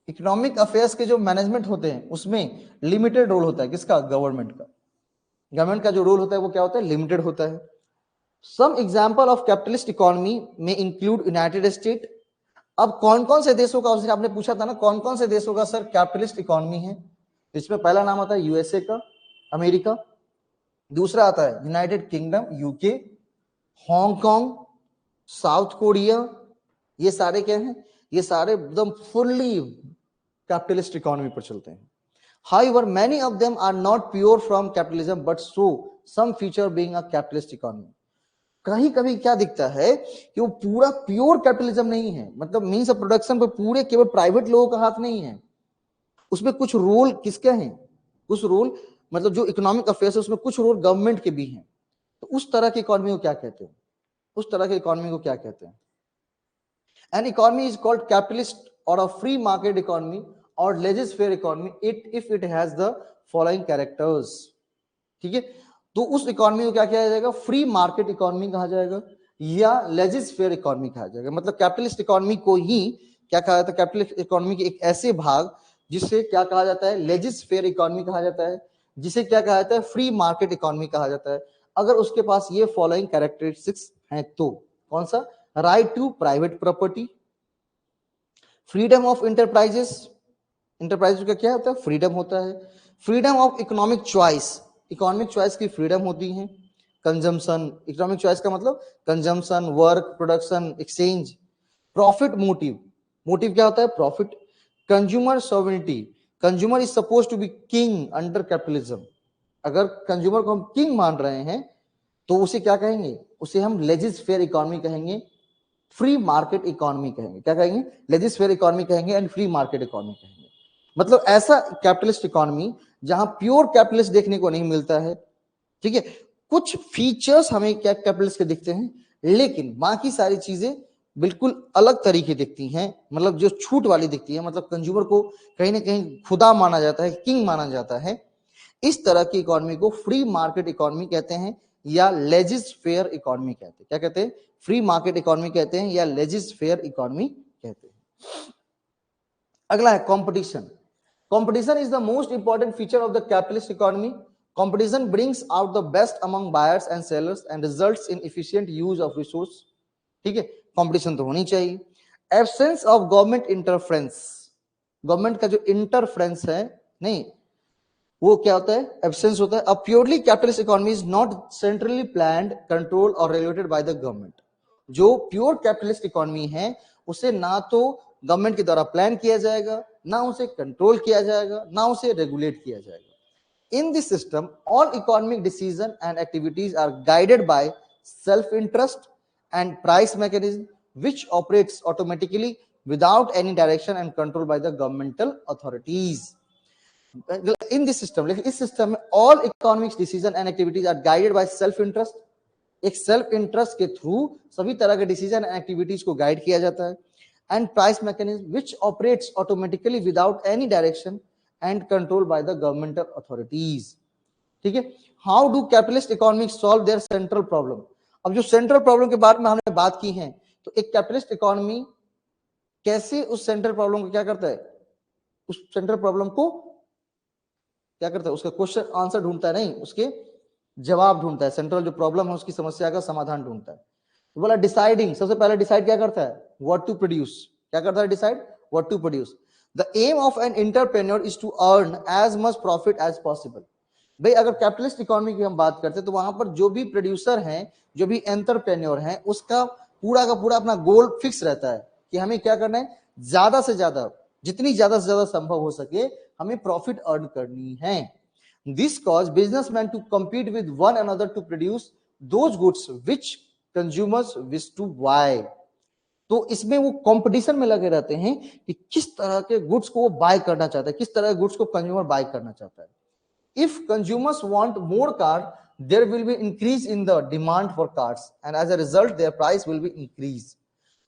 economic affairs के जो management होते हैं उसमें limited role होता है। किसका? गवर्नमेंट का। गवर्नमेंट का जो रोल होता है वो क्या होता है? लिमिटेड होता है। Some example of capitalist economy में इंक्लूड यूनाइटेड स्टेट। अब कौन कौन से देशों का, उसने आपने पूछा था ना कौन कौन से देशों का सर कैपिटलिस्ट इकोनॉमी है, इसमें पहला नाम आता है यूएसए का, अमेरिका। दूसरा आता है United kingdom, UK, Hong Kong, south Korea. ये सारे क्या हैं? ये सारे एकदम फुल्ली कैपिटलिस्ट इकोनॉमी पर चलते हैं। However, many of them are not pure from capitalism but show some feature being a capitalist economy. कहीं कभी क्या दिखता है कि वो पूरा प्योर कैपिटलिज्म नहीं है, मतलब मीन्स ऑफ प्रोडक्शन पर पूरे केवल प्राइवेट लोगों का हाथ नहीं है, उसमें कुछ रोल किसके हैं? कुछ रोल, मतलब जो इकोनॉमिक अफेयर्स है उसमें कुछ रोल गवर्नमेंट के भी हैं। तो उस तरह की इकोनॉमी को क्या कहते हैं? उस तरह की इकोनॉमी को क्या कहते हैं? An economy is called capitalist or a free market economy or laissez-faire economy if it has the following characters. ठीक है, तो उस इकोनॉमी को क्या किया जाएगा? फ्री मार्केट इकोनॉमी कहा जाएगा या लेजिस्फेयर इकोनॉमी कहा जाएगा। मतलब कैपिटलिस्ट इकोनॉमी को ही क्या कहा जाता है? कैपिटलिस्ट इकोनॉमी के एक ऐसे भाग जिसे क्या कहा जाता है? लेजिस्फेयर इकोनॉमी कहा जाता है, जिसे क्या कहा जाता है? फ्री मार्केट इकोनॉमी कहा जाता है। अगर उसके पास ये फॉलोइंग कैरेक्टरिस्टिक्स हैं तो कौन सा? Right to private property, freedom of enterprises, enterprise का क्या होता है? फ्रीडम होता है, freedom of economic choice, economic choice की फ्रीडम होती है। कंजम्पशन, इकोनॉमिक चॉइस का मतलब consumption, work, production, exchange. Profit motive, motive क्या होता है? Profit. Consumer sovereignty, consumer is suppose to be king under capitalism. अगर कंज्यूमर को हम किंग मान रहे हैं तो उसे क्या कहेंगे? उसे हम लेजिस फेयर इकोनॉमी कहेंगे, फ्री मार्केट इकोनॉमी कहेंगे। क्या कहेंगे? लेजिस फेयर इकोनॉमी कहेंगे एंड फ्री मार्केट इकोनॉमी कहेंगे। मतलब ऐसा कैपिटलिस्ट इकोनॉमी जहां प्योर कैपिटलिस्ट देखने को नहीं मिलता है, ठीक है। कुछ फीचर्स हमें क्या कैपिटलिस्ट के दिखते हैं, लेकिन बाकी सारी चीजें बिल्कुल अलग तरीके दिखती हैं, मतलब जो छूट वाली दिखती है, मतलब कंज्यूमर को कहीं ना कहीं खुदा माना जाता है, किंग माना जाता है। इस तरह की इकोनॉमी को फ्री मार्केट इकोनॉमी कहते हैं या लेजिस फेयर इकोनॉमी कहते हैं। क्या कहते हैं? फ्री मार्केट इकोनॉमी कहते हैं या लेजिस फेयर इकोनॉमी कहते हैं। अगला है competition. Competition is the most important feature of the capitalist economy. Competition brings out the best among buyers and sellers and results in efficient use of resource. ठीक है, competition तो होनी चाहिए। Absence of government interference, government का जो interference है, नहीं, वो क्या होता है? एब्सेंस होता है। A purely capitalist economy is not centrally planned, control और रेगुलेटेड बाय द गवर्नमेंट। जो प्योर कैपिटलिस्ट इकोनॉमी है उसे ना तो गवर्नमेंट के द्वारा प्लान किया जाएगा, ना उसे कंट्रोल किया जाएगा, ना उसे रेगुलेट किया जाएगा। In this system all economic decision and activities are guided by self interest and price mechanism which operates automatically without any direction and control by the governmental authorities. In this system, लेकिन इस system में all economic decision and activities are guided by self interest। एक self interest के through सभी तरह के decision and activities को guide किया जाता है। And price mechanism which operates automatically without any direction and control by the governmental authorities. ठीक है। How do capitalist economic solve their central problem. अब जो सेंट्रल प्रॉब्लम के बारे में हमने बात की है, तो एक कैपिटलिस्ट इकोनॉमी कैसे उस सेंट्रल प्रॉब्लम को क्या करता है? उस सेंट्रल प्रॉब्लम को क्या करता है? उसका क्वेश्चन आंसर ढूंढता है, नहीं, उसके जवाब ढूंढता है। सेंट्रल जो प्रॉब्लम है उसकी समस्या का समाधान ढूंढता है। तो बोला डिसाइडिंग, सबसे पहले डिसाइड क्या करता है? What to produce. क्या करता है? Decide what to produce. The aim of an entrepreneur is to earn as much profit as possible. भाई अगर कैपिटलिस्ट इकोनॉमी की हम बात करते हैं तो वहां पर जो भी प्रोड्यूसर हैं, जो भी एंटरप्रेन्योर हैं, उसका पूरा का पूरा अपना गोल फिक्स रहता है कि हमें क्या करना है, ज्यादा से ज्यादा, जितनी ज्यादा से ज्यादा संभव हो सके हमें प्रॉफिट अर्न करनी है। This cause businessmen to compete with one another to produce those goods which consumers wish to buy। तो इसमें वो कंपटीशन में लगे रहते हैं कि किस तरह के गुड्स को वो बाय करना चाहता है, किस तरह के गुड्स को कंज्यूमर बाय करना चाहता है। If consumers want more cars, there will be increase in the demand for cars, and as a result, their price will be increased.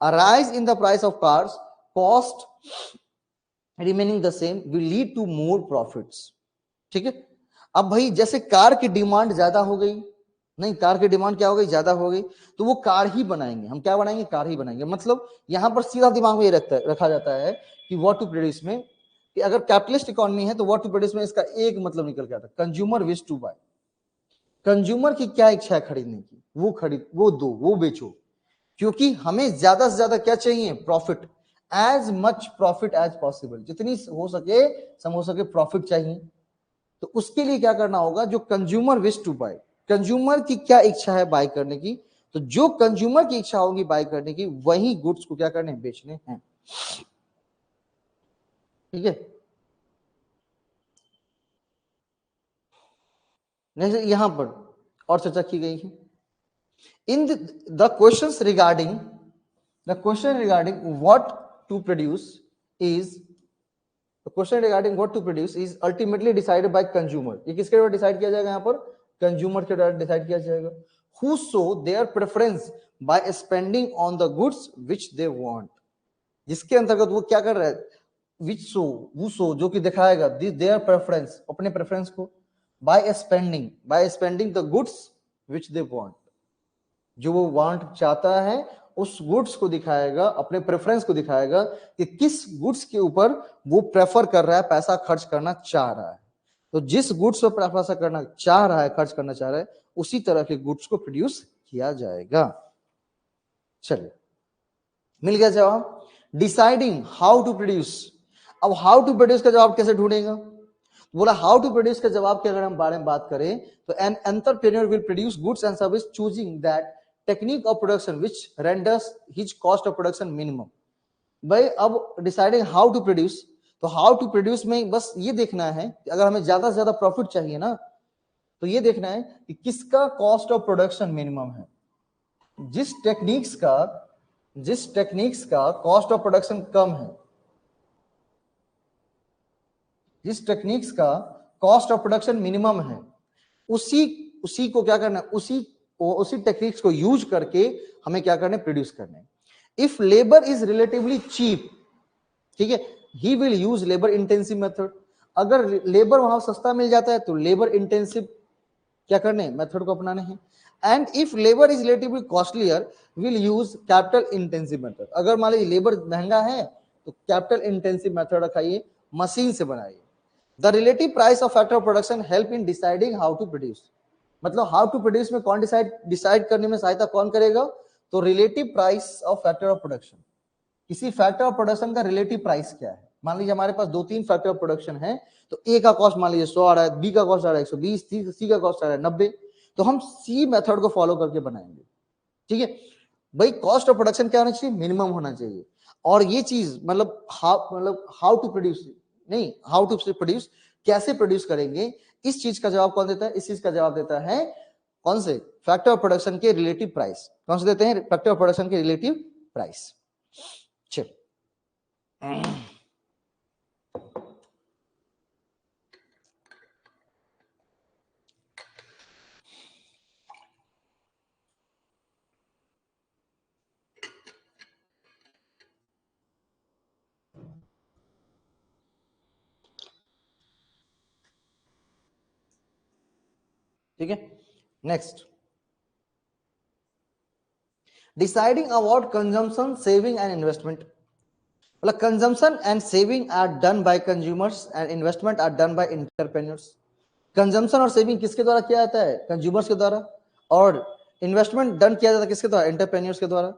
A rise in the price of cars, cost remaining the same, will lead to more profits। ठीक है। अब भाई जैसे car की demand ज्यादा हो गई, नहीं, कार की डिमांड क्या हो गई? ज्यादा हो गई, तो वो कार ही बनाएंगे। हम क्या बनाएंगे? कार ही बनाएंगे। मतलब यहां पर सीधा दिमाग में ये रखा जाता है कि व्हाट टू प्रोड्यूस में, कि अगर कैपिटलिस्ट इकोनॉमी है तो व्हाट टू प्रोड्यूस में इसका एक मतलब निकल के आता है, consumer wish to buy. Consumer की क्या इच्छा है खरीदने की, वो खरीद, वो दो, वो बेचो। क्योंकि हमें ज्यादा से ज्यादा क्या चाहिए? Profit, as much profit as possible, जितनी हो सके सम हो सके प्रॉफिट चाहिए। तो उसके लिए क्या करना होगा? जो consumer wish to buy, consumer की क्या इच्छा है बाय करने की, तो जो कंज्यूमर की इच्छा होगी बाय करने की, वही गुड्स को क्या करने? बेचने हैं। ठीक है। नेक्स्ट यहां पर और चर्चा की गई है in the questions regarding what to produce is, The question regarding what to produce is ultimately decided by consumer। ये किसके द्वारा डिसाइड किया जाएगा? यहाँ पर कंज्यूमर के द्वारा डिसाइड किया जाएगा। Who show their preference by spending on the goods which they want। जिसके अंतर्गत वो क्या कर रहा है? Which show, who show, जो कि दिखाएगा their preference, अपने प्रेफरेंस को, by spending the goods which they want। जो वो वांट चाहता है उस गुड्स को दिखाएगा, अपने प्रेफरेंस को दिखाएगा कि किस गुड्स के ऊपर वो प्रेफर कर रहा है, पैसा खर्च करना चाह रहा है। तो जिस गुड्स पर पैसा करना चाह रहा है, खर्च करना चाह रहा है, उसी तरह के गुड्स को प्रोड्यूस किया जाएगा। चलिए, मिल गया जवाब। डिसाइडिंग हाउ टू प्रोड्यूस, अब हाउ टू प्रोड्यूस का जवाब कैसे ढूंढेगा? बोला हाउ टू प्रोड्यूस का जवाब के अगर हम बारे में बात करें तो an entrepreneur will produce goods and service choosing that technique of production which renders his cost of production minimum. भाई अब डिसाइडिंग हाउ टू प्रोड्यूस, तो हाउ टू प्रोड्यूस में बस ये देखना है कि अगर हमें ज्यादा से ज्यादा प्रॉफिट चाहिए ना, तो ये देखना है कि किसका कॉस्ट ऑफ प्रोडक्शन मिनिमम है। जिस टेक्निक्स का कॉस्ट ऑफ प्रोडक्शन कम है, जिस टेक्निक्स का कॉस्ट ऑफ प्रोडक्शन मिनिमम है, उसी को क्या करना है, उसी टेक्निक्स को यूज करके हमें क्या करना है, प्रोड्यूस करना है। If labour is relatively cheap, ठीक है, he will use labour intensive method. अगर लेबर वहां सस्ता मिल जाता है तो लेबर इंटेंसिव क्या करने, मेथड को अपनाने हैं। And if labour is relatively costlier will use capital intensive method. अगर मान लीजिए लेबर महंगा है तो कैपिटल इंटेंसिव मेथड रखाइए, मशीन से बनाइए। The relative price of factor of production help in deciding how to produce. मतलब हाउ टू प्रोड्यूस में कौन डिसाइड करने में सहायता कौन करेगा, तो relative price of factor of production. किसी फैक्टर ऑफ प्रोडक्शन का रिलेटिव प्राइस क्या है। मान लीजिए हमारे पास 2-3 फैक्टर ऑफ प्रोडक्शन है, तो ए का कॉस्ट मान लीजिए 100 आ रहा है, बी का कॉस्ट आ रहा है 120, सी का कॉस्ट आ रहा है 90, तो हम सी मेथड को फॉलो करके बनाएंगे। ठीक है भाई, कॉस्ट ऑफ प्रोडक्शन क्या होना चाहिए, मिनिमम होना चाहिए। और ये चीज मतलब हाउ टू प्रोड्यूस नहीं, हाउ टू प्रोड्यूस, कैसे प्रोड्यूस करेंगे, इस चीज का जवाब कौन देता है, इस चीज का जवाब देता है कौन से, फैक्टर ऑफ प्रोडक्शन के रिलेटिव प्राइस। कौन से देते हैं, फैक्टर ऑफ प्रोडक्शन के रिलेटिव प्राइस। चल ठीक है, next, deciding about consumption, saving and investment. मतलब consumption and saving are done by consumers and investment are done by entrepreneurs. Consumption और सेविंग किसके द्वारा किया जाता है, कंज्यूमर्स के द्वारा, और इन्वेस्टमेंट डन किया जाता है किसके द्वारा, एंटरप्रेन्योर्स के द्वारा।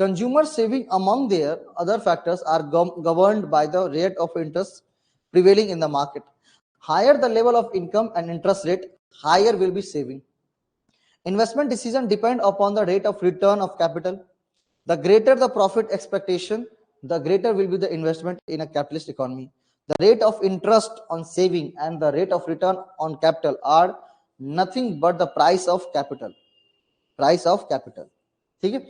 Consumer saving among their other factors are governed by the rate of interest prevailing in the market. Higher the level of income and interest rate, higher will be saving. Investment decision depend upon the rate of return of capital. The greater the profit expectation, the greater will be the investment in a capitalist economy. The rate of interest on saving and the rate of return on capital are nothing but the price of capital. Price of capital. ठीक है,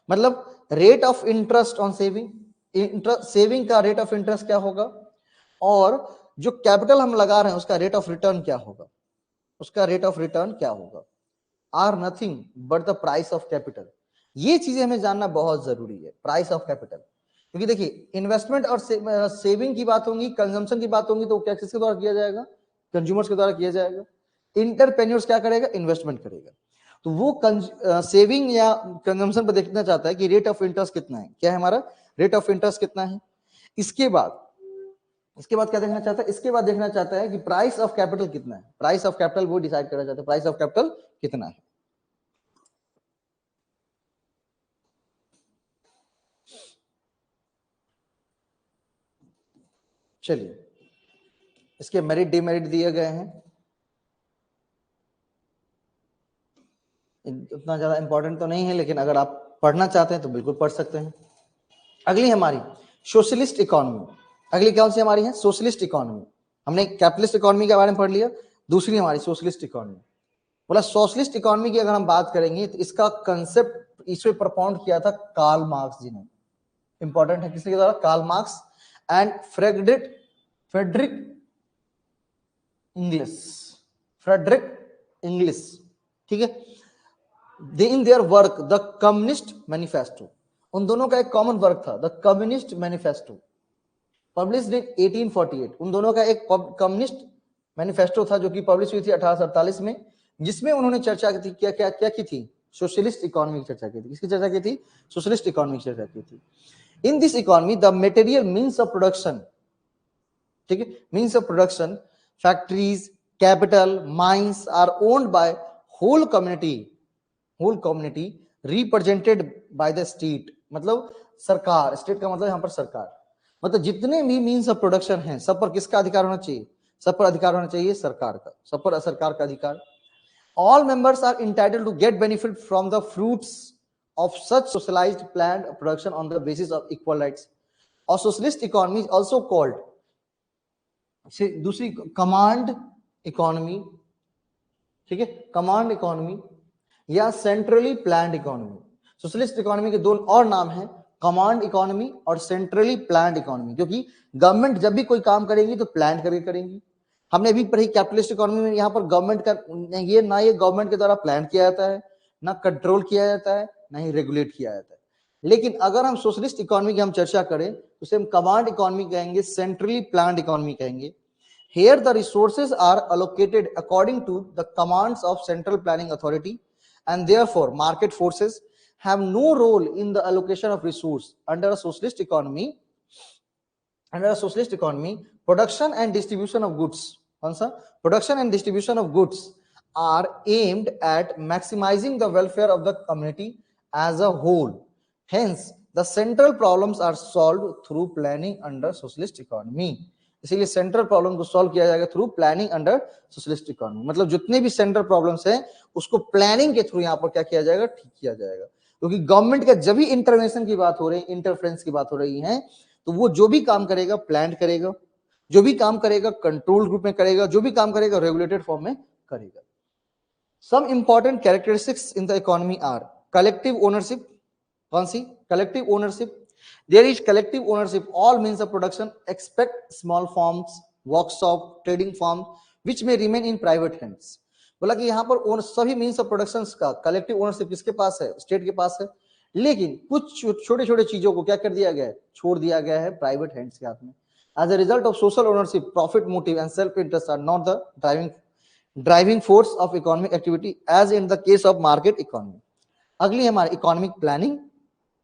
मतलब rate of interest on saving, saving का rate of interest क्या होगा, और जो capital हम लगा रहे हैं उसका रेट ऑफ रिटर्न क्या होगा, उसका रेट ऑफ रिटर्न क्या होगा, are nothing but the price of capital. ये चीजें हमें जानना बहुत जरूरी है, प्राइस ऑफ कैपिटल। क्योंकि देखिए इन्वेस्टमेंट और सेविंग की बात होगी, कंजम्पशन की बात होगी, तो क्या किसके द्वारा किया जाएगा, कंज्यूमर्स के द्वारा किया जाएगा। इंटरप्रेन्योर्स क्या करेगा, इन्वेस्टमेंट करेगा। तो वो सेविंग या कंजम्पशन पर देखना चाहता है कि रेट ऑफ इंटरेस्ट कितना है, क्या है हमारा रेट ऑफ इंटरेस्ट कितना है। इसके बाद क्या देखना चाहता है, इसके बाद देखना चाहता है कि प्राइस ऑफ कैपिटल कितना है। प्राइस ऑफ कैपिटल वो डिसाइड करना चाहता है, प्राइस ऑफ कैपिटल कितना है। चलिए, इसके मेरिट डिमेरिट दिए गए हैं, उतना ज्यादा इंपॉर्टेंट तो नहीं है, लेकिन अगर आप पढ़ना चाहते हैं तो बिल्कुल पढ़ सकते हैं। अगली हमारी सोशलिस्ट इकोनॉमी। अगली कौन सी हमारी है, सोशलिस्ट इकोनॉमी। हमने कैपिटलिस्ट इकोनॉमी के बारे में पढ़ लिया, दूसरी हमारी सोशलिस्ट इकोनॉमी। बोला सोशलिस्ट इकोनॉमी की अगर हम बात करेंगे तो इसका कंसेप्ट इसमें प्रपोन्ड किया था कार्ल मार्क्स जी ने। इंपॉर्टेंट है, किसके द्वारा, Karl Marx and Friedrich Engels. ठीक है, they in their work the communist manifesto, उन दोनों का एक कॉमन वर्क था, the communist manifesto, published in 1848। उन दोनों का एक कम्युनिस्ट मैनिफेस्टो था जो कि पब्लिश हुई थी 1848 में, जिसमें उन्होंने चर्चा की थी, क्या की थी, सोशलिस्ट इकोनॉमी की चर्चा की थी। किसकी चर्चा की थी, सोशलिस्ट इकोनॉमी की चर्चा की थी। In this economy the material means of production, ठीक है, means of production, factories, capital, mines are owned by whole community represented by the state. मतलब सरकार, स्टेट का मतलब यहाँ पर सरकार। मतलब जितने भी मीन्स ऑफ प्रोडक्शन हैं सब पर किसका अधिकार होना चाहिए? सब पर अधिकार होना चाहिए सरकार का, सब पर सरकार का अधिकार। All members are entitled to get benefit from the fruits of such socialized planned production on the basis of equal rights. और socialist economy is also called दूसरी कमांड इकोनॉमी, ठीक है, कमांड इकोनॉमी या centrally planned economy. Socialist economy के दो और नाम हैं, कमांड इकोनॉमी और सेंट्रली प्लान्ड इकोनॉमी, क्योंकि गवर्नमेंट जब भी कोई काम करेंगी तो प्लान करके करेंगी। हमने अभी पढ़ी कैपिटलिस्ट इकोनॉमी में यहाँ पर गवर्नमेंट का ये ना ये गवर्नमेंट के द्वारा प्लान किया जाता है, ना कंट्रोल किया जाता है, ना ही रेगुलेट किया जाता है। लेकिन अगर हम सोशलिस्ट इकोनॉमी की हम चर्चा करें तो उसे हम कमांड इकोनॉमी कहेंगे, सेंट्रली प्लान्ड इकोनॉमी कहेंगे। Here the resources are allocated according to the commands of central planning authority, and therefore market forces have no role in the allocation of resource. Under a socialist economy, production and distribution of goods, production and distribution of goods are aimed at maximizing the welfare of the community as a whole. Hence, the central problems are solved through planning under socialist economy. इसीलिए central problem को solve किया जाएगा through planning under socialist economy. मतलब जितने भी central problems हैं उसको planning के थ्रू यहाँ पर क्या किया जाएगा, ठीक किया जाएगा। क्योंकि गवर्नमेंट का जब भी इंटरवेंशन की बात हो रही है, इंटरफेरेंस की बात हो रही है, तो वो जो भी काम करेगा प्लान करेगा, जो भी काम करेगा कंट्रोल ग्रुप में करेगा, जो भी काम करेगा रेगुलेटेड फॉर्म में करेगा। Some important characteristics in the economy are collective ownership. कौन सी? Collective ownership. There is collective ownership all means of production except small farms, workshop, trading farm which may remain in private hands. बोला कि यहाँ पर सभी means of production का collective ownership किसके पास है? स्टेट के पास है। लेकिन कुछ छोटे छोटे चीजों को क्या कर दिया गया है? छोड़ दिया गया है प्राइवेट हैंड्स के हाथ में। As a result of social ownership, profit motive and self interest are not the driving force of economic activity as in the case of market economy. अगली हमारी इकोनॉमिक प्लानिंग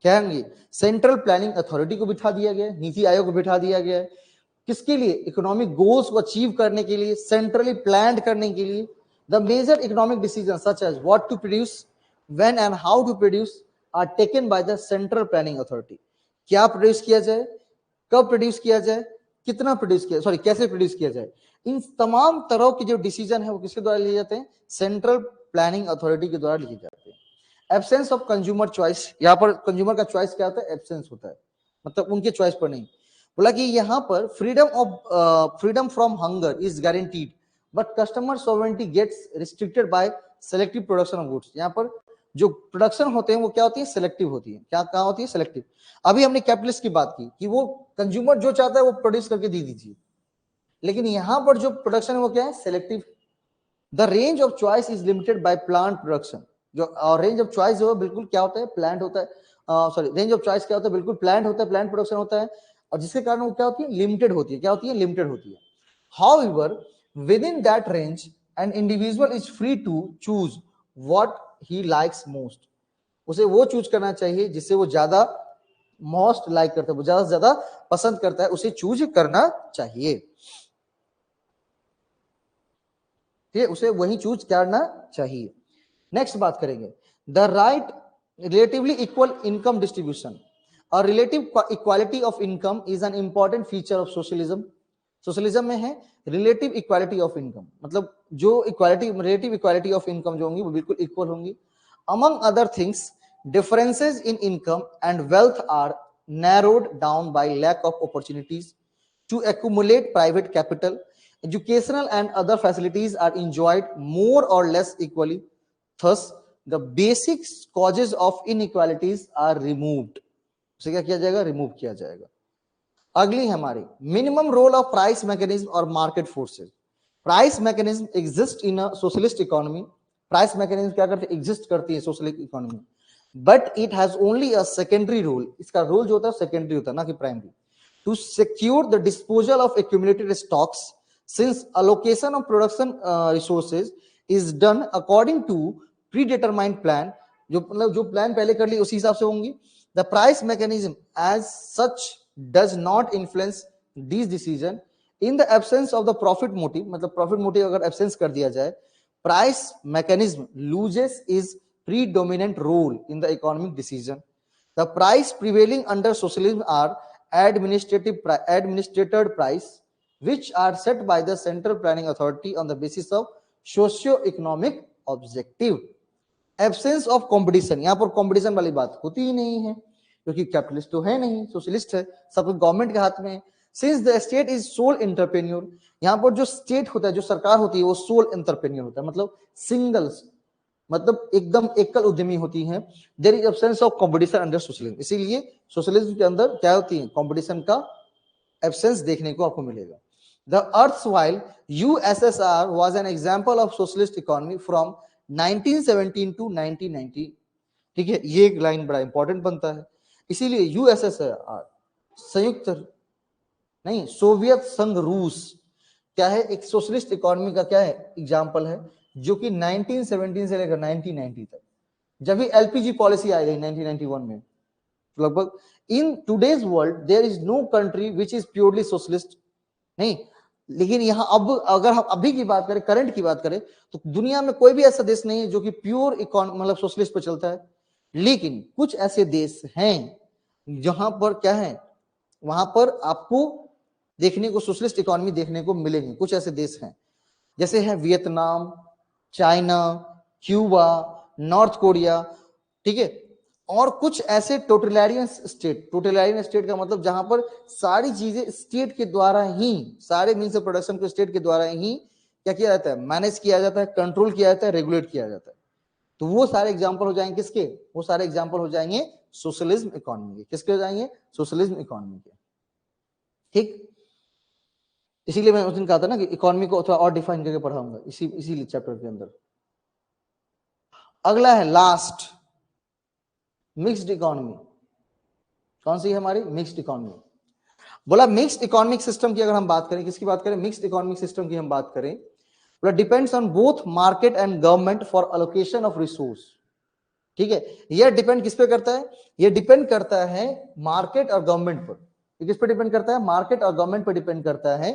क्या होंगी? सेंट्रल प्लानिंग अथॉरिटी को बिठा दिया गया है, नीति आयोग को बिठा दिया गया है। किसके लिए? इकोनॉमिक गोल्स को अचीव करने के लिए, सेंट्रली प्लान करने के लिए। The major economic decision such as what to produce, when and how to produce are taken by the central planning authority. क्या प्रोड्यूस किया जाए, कब प्रोड्यूस किया जाए, कितना प्रोड्यूस किया, सॉरी कैसे प्रोड्यूस किया जाए, इन तमाम तरह के जो डिसीजन है वो किसके द्वारा लिए जाते हैं? सेंट्रल प्लानिंग अथॉरिटी के द्वारा लिए जाते हैं। एब्सेंस ऑफ कंज्यूमर चॉइस, यहाँ पर कंज्यूमर का चॉइस क्या होता है? एब्सेंस होता है, मतलब उनके चॉइस पर नहीं। बोला कि यहाँ पर freedom from hunger is guaranteed but customer sovereignty gets restricted by selective production of goods. यहाँ पर जो प्रोडक्शन होते हैं वो क्या होती है? सेलेक्टिव होती है। क्या कहाँ होती है? सेलेक्टिव। अभी हमने कैपिटलिस्ट की बात की कि वो कंज्यूमर जो चाहता है वो प्रोड्यूस करके दे दीजिए, लेकिन यहाँ पर जो प्रोडक्शन है वो क्या है? Selective. The range of choice is limited by plant production. जो रेंज ऑफ चॉइस जो है बिल्कुल क्या होता है? प्लांट होता है। सॉरी, रेंज ऑफ चॉइस क्या होता है? बिल्कुल प्लांट होता है, प्लांट प्रोडक्शन होता है, और जिसके कारण वो क्या होती है? लिमिटेड होती है। क्या होती है? लिमिटेड होती है। However within that range an individual is free to choose what he likes most. उसे वो चूज करना चाहिए जिससे वो ज्यादा मोस्ट लाइक करता है, वो ज्यादा से ज्यादा पसंद करता है, उसे चूज करना चाहिए। ठीक है, उसे वही चूज करना चाहिए। नेक्स्ट बात करेंगे the right relatively equal income distribution और relative equality of income is an important feature of socialism. Socialism में है रिलेटिव इक्वालिटी ऑफ इनकम, मतलब जो equality, relative equality of income जो होंगी वो बिल्कुल इक्वल होंगी। Among other things differences in income and wealth are narrowed down by lack of opportunities to accumulate private capital. Educational and other facilities are enjoyed more or less equally. Thus, the basic causes of inequalities are removed. उसे क्या किया जाएगा? Remove किया जाएगा। अगली हमारी minimum role of price mechanism और market forces. Price mechanism exist in a socialist economy. Price mechanism क्या करते हैं? एग्जिस्ट करती है socialist economy, but it has only a secondary role. इसका रोल जो होता है सेकेंडरी होता है, ना कि primary. To secure the disposal of accumulated stocks since allocation of production resources is done according to pre determined plan. जो मतलब जो प्लान पहले कर ली उसी हिसाब से होंगी। The price mechanism as such does not influence this decision in the absence of the profit motive. मतलब प्रॉफिट मोटिव अगर एब्सेंस कर दिया जाए, price mechanism loses its predominant role in the economic decision. The price prevailing under socialism are administrated price which are set by the central planning authority on the basis of socio-economic objective. Absence of competition, यहां पर competition वाली बात होती ही नहीं है क्योंकि capitalist तो है नहीं, सोशलिस्ट है, सब गवर्नमेंट के हाथ में है. Since the state is sole entrepreneur, यहां पर जो स्टेट होता है, जो सरकार होती है, वो सोल एंटरप्रेन्योर होता है, मतलब सिंगल्स, मतलब एकदम एकल उद्यमी होती है. There is absence of competition under socialism, इसीलिए सोशलिज्म के अंदर क्या होती है, कंपटीशन का एब्सेंस देखने को आपको मिलेगा. The erstwhile USSR was an example of socialist economy from 1917 to 1990. ठीक है, ये एक लाइन बड़ा इंपॉर्टेंट बनता है. इसीलिए यूएसएसआर, संयुक्त नहीं, सोवियत संघ रूस क्या है, एक सोशलिस्ट इकोनॉमी का क्या है, एग्जाम्पल है, जो कि 1917 से लेकर 1990 तक, जब भी एलपीजी पॉलिसी आई गई 1991 में, लगभग in today's world there is no country which is purely socialist, नहीं. लेकिन यहां अब अगर हम अभी की बात करें, करंट की बात करें, तो दुनिया में कोई भी ऐसा देश नहीं है जो कि प्योर इकोनॉमी मतलब सोशलिस्ट पर चलता है. लेकिन कुछ ऐसे देश हैं जहां पर क्या है, वहां पर आपको देखने को सोशलिस्ट इकोनॉमी देखने को मिलेगी. कुछ ऐसे देश हैं जैसे है Vietnam, China, Cuba, north Korea, ठीक है, और कुछ ऐसे टोटलिटेरियन स्टेट. टोटलिटेरियन स्टेट का मतलब जहां पर सारी चीजें स्टेट के द्वारा ही, सारे मीन्स ऑफ प्रोडक्शन को स्टेट के द्वारा ही क्या किया जाता है, मैनेज किया जाता है, कंट्रोल किया जाता है, रेगुलेट किया जाता है. तो वो सारे एग्जांपल हो जाएंगे किसके, वो सारे एग्जांपल हो जाएंगे सोशलिज्म इकोनॉमी के. किसके हो जाएंगे, सोशलिज्म इकोनॉमी के. ठीक, इसीलिए मैं उस दिन कहा था ना कि इकोनॉमी को थोड़ा और डिफाइन करके पढ़ाऊंगा इसी चैप्टर के अंदर. अगला है लास्ट, मिक्स्ड इकोनॉमी. कौन सी है हमारी, मिक्स्ड इकोनॉमी. बोला मिक्स्ड इकोनॉमिक सिस्टम की अगर हम बात करें, किसकी बात करें, मिक्स्ड इकोनॉमिक सिस्टम की हम बात करें, बोला depends on both market and government for allocation of resource. ठीक है, यह डिपेंड किस पे करता है, यह डिपेंड करता है मार्केट और गवर्नमेंट पर. किस पे डिपेंड करता है, मार्केट और गवर्नमेंट पर डिपेंड करता है